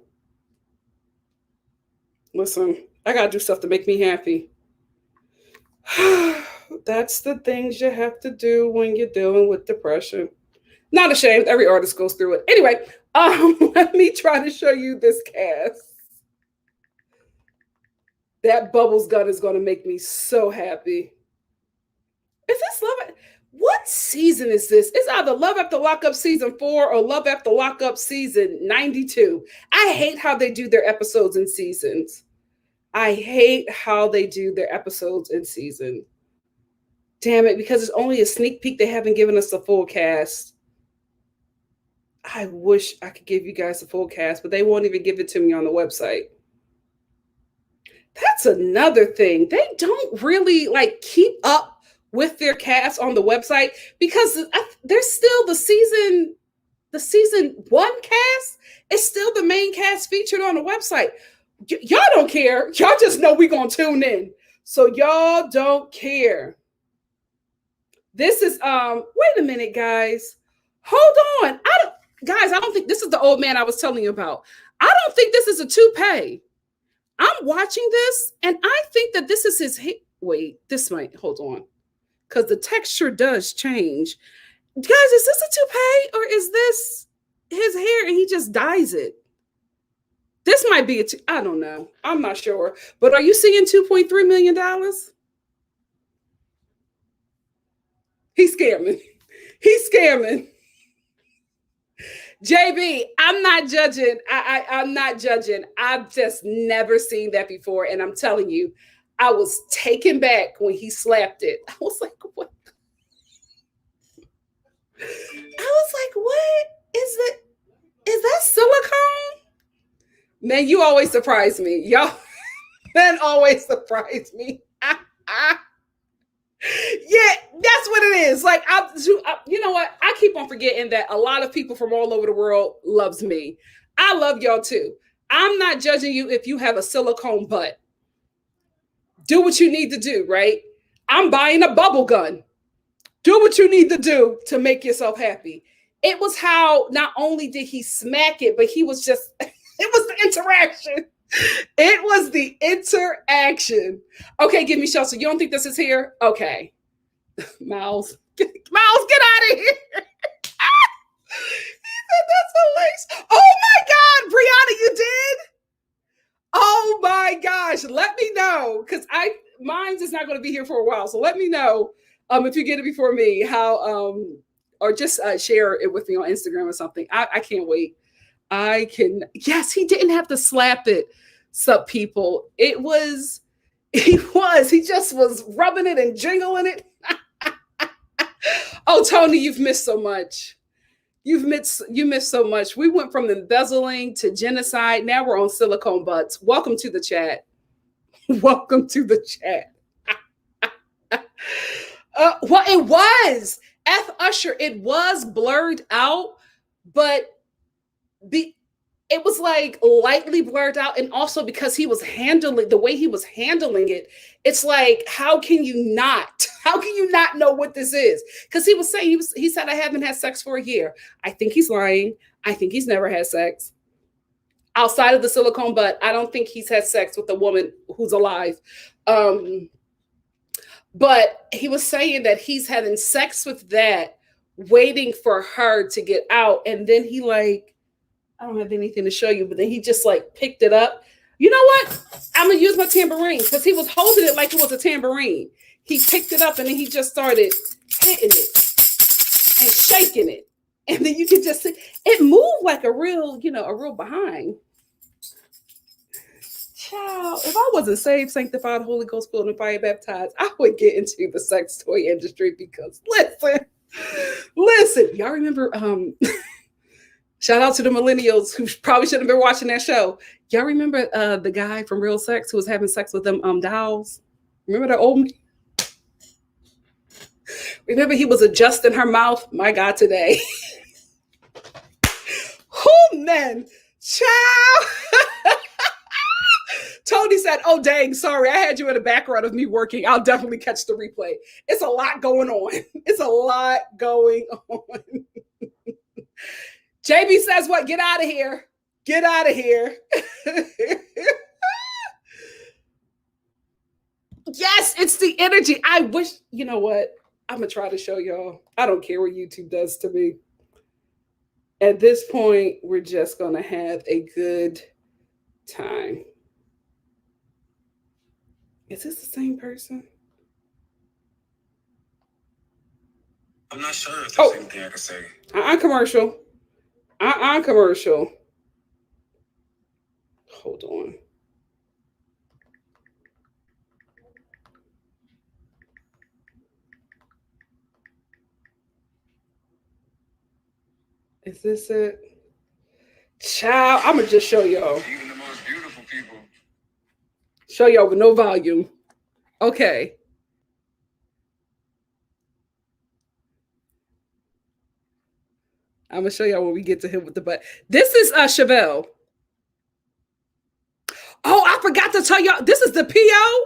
A: Listen, I got to do stuff to make me happy. That's the things you have to do when you're dealing with depression. Not ashamed. Every artist goes through it. Anyway, let me try to show you this cast. That bubbles gun is going to make me so happy. Is this Love? What season is this? It's either Love After Lockup season 4 or Love After Lockup season 92. I hate how they do their episodes and seasons. I hate how they do their episodes and season. Damn it, because it's only a sneak peek. They haven't given us the full cast. I wish I could give you guys the full cast, but they won't even give it to me on the website. That's another thing. They don't really like keep up with their cast on the website because there's still the season 1 cast is still the main cast featured on the website. Y'all don't care. Y'all just know we're going to tune in. So y'all don't care. This is, wait a minute, guys. Hold on. I don't think this is the old man I was telling you about. I don't think this is a toupee. I'm watching this and I think that this is his, wait, this might, hold on. Because the texture does change. Guys, is this a toupee or is this his hair and he just dyes it? This might be I don't know. I'm not sure. But are you seeing $2.3 million? He's scamming. He's scamming. JB, I'm not judging. I'm not judging. I've just never seen that before. And I'm telling you, I was taken back when he slapped it. I was like, what? What is that? Is that silicone? Man, you always surprise me. Y'all, man, always surprise me. Yeah, that's what it is. Like, you know what? I keep on forgetting that a lot of people from all over the world loves me. I love y'all too. I'm not judging you if you have a silicone butt. Do what you need to do, right? I'm buying a bubble gun. Do what you need to do to make yourself happy. It was how not only did he smack it, but he was just, it was the interaction. It was the interaction. Okay, give me shelter. You don't think this is here? Okay. Miles, get out of here. He said that's hilarious. Oh my God, Brianna, you did? Oh my gosh. Let me know. Because mine's is not going to be here for a while. So let me know if you get it before me, how or just share it with me on Instagram or something. I can't wait. Yes, he didn't have to slap it, sup people. He just was rubbing it and jingling it. Oh, Tony, you've missed so much. You missed so much. We went from embezzling to genocide. Now we're on silicone butts. Welcome to the chat. Welcome to the chat. Well, it was F. Usher. It was blurred out, but it was like lightly blurred out, and also because he was handling the way he was handling it, it's like, how can you not know what this is? Because he was saying, he said, I haven't had sex for a year. I think he's lying. I think he's never had sex outside of the silicone butt. I don't think he's had sex with a woman who's alive. But he was saying that he's having sex with that, waiting for her to get out, and then he like, I don't have anything to show you, but then he just like picked it up. You know what? I'm gonna use my tambourine, because he was holding it like it was a tambourine. He picked it up and then he just started hitting it and shaking it. And then you can just see it move like a real behind. Child, if I wasn't saved, sanctified, Holy Ghost filled, and fire baptized, I would get into the sex toy industry, because listen, y'all remember shout out to the millennials who probably shouldn't have been watching that show. Y'all remember the guy from Real Sex who was having sex with them dolls? Remember that old man? Remember he was adjusting her mouth? My God, today. Oh, man. Child. Tony said, oh, dang, sorry. I had you in the background of me working. I'll definitely catch the replay. It's a lot going on. It's a lot going on. JB says what? Get out of here. Get out of here. Yes, it's the energy. I wish, you know what? I'm going to try to show y'all. I don't care what YouTube does to me. At this point, we're just going to have a good time. Is this the same person?
D: I'm not sure if there's anything I can say.
A: Commercial. Commercial. Hold on. Is this it? Child, I'm gonna just show y'all.
D: Even the most beautiful people.
A: Show y'all with no volume. Okay. I'm gonna show y'all when we get to him with the butt. This is Chevelle. Oh, I forgot to tell y'all. This is the PO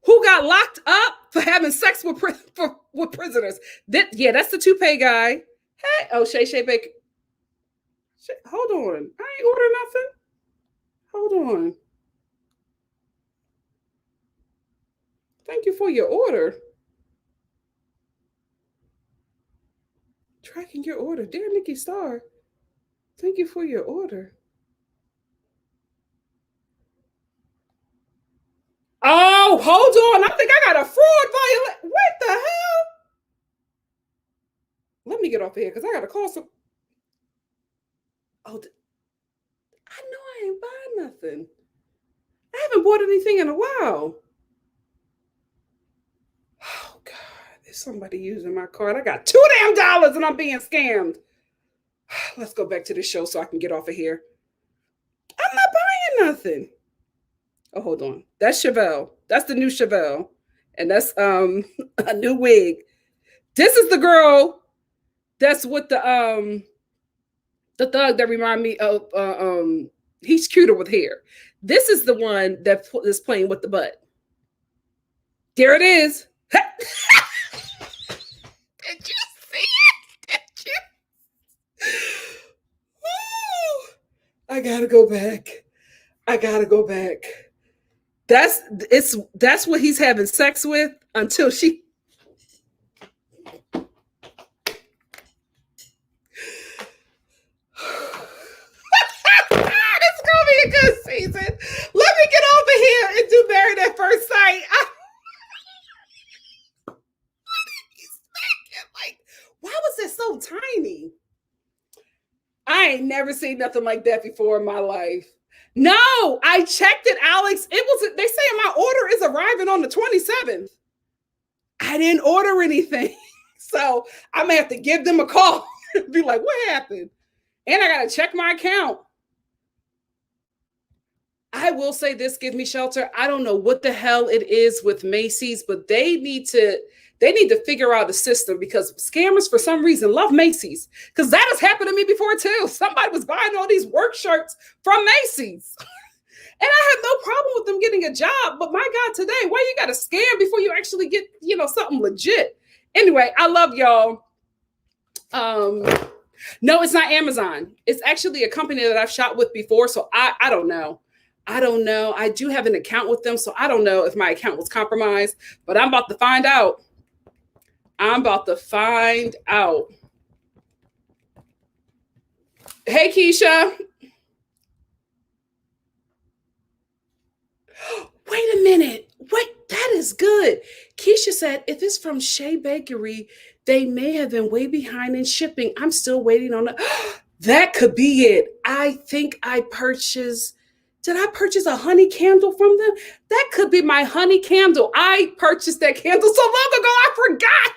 A: who got locked up for having sex with prisoners. That's the toupee guy. Hey, oh Shay Baker. Hold on, I ain't ordering nothing. Hold on. Thank you for your order. Tracking your order. Dear NikkiStar, thank you for your order. Oh, hold on. I think I got a fraud violation. What the hell? Let me get off of here because I got to call some. Oh, I know I ain't buying nothing. I haven't bought anything in a while. Oh, God. There's somebody using my card. I got $2 damn and I'm being scammed. Let's go back to the show so I can get off of here. I'm not buying nothing. Oh, hold on. That's Chevelle. That's the new Chevelle. And that's a new wig. This is the girl that's with the thug that remind me of he's cuter with hair. This is the one that is playing with the butt. There it is. Did you see it? Did you? Woo. I gotta go back. That's what he's having sex with until she. It's gonna be a good season. Let me get over here and do Married at First Sight. Like, why was it so tiny? I ain't never seen nothing like that before in my life. No, I checked it, Alex. They say my order is arriving on the 27th. I didn't order anything. So I'm gonna have to give them a call and be like, what happened? And I gotta check my account. I will say this, give me shelter. I don't know what the hell it is with Macy's, but they need to figure out a system because scammers for some reason love Macy's because that has happened to me before too. Somebody was buying all these work shirts from Macy's and I had no problem with them getting a job. But my God, today, why you got to scam before you actually get, something legit? Anyway, I love y'all. No, it's not Amazon. It's actually a company that I've shot with before. So I don't know. I do have an account with them. So I don't know if my account was compromised, but I'm about to find out. Hey, Keisha. Wait a minute. Wait, that is good. Keisha said, if it's from Shea Bakery, they may have been way behind in shipping. I'm still waiting on that could be it. I think did I purchase a honey candle from them? That could be my honey candle. I purchased that candle so long ago, I forgot.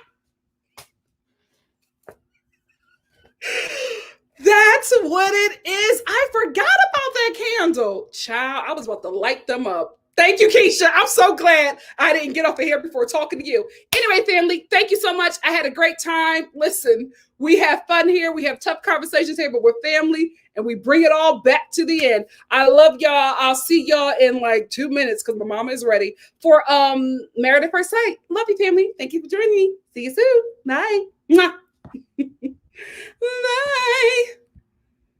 A: That's what it is. I forgot about that candle. Child, I was about to light them up. Thank you, Keisha. I'm so glad I didn't get off of here before talking to you. Anyway, family, thank you so much. I had a great time. Listen, we have fun here. We have tough conversations here, but we're family and we bring it all back to the end. I love y'all. I'll see y'all in like 2 minutes because my mama is ready for Married at First Sight. Love you, family. Thank you for joining me. See you soon. Bye. Bye.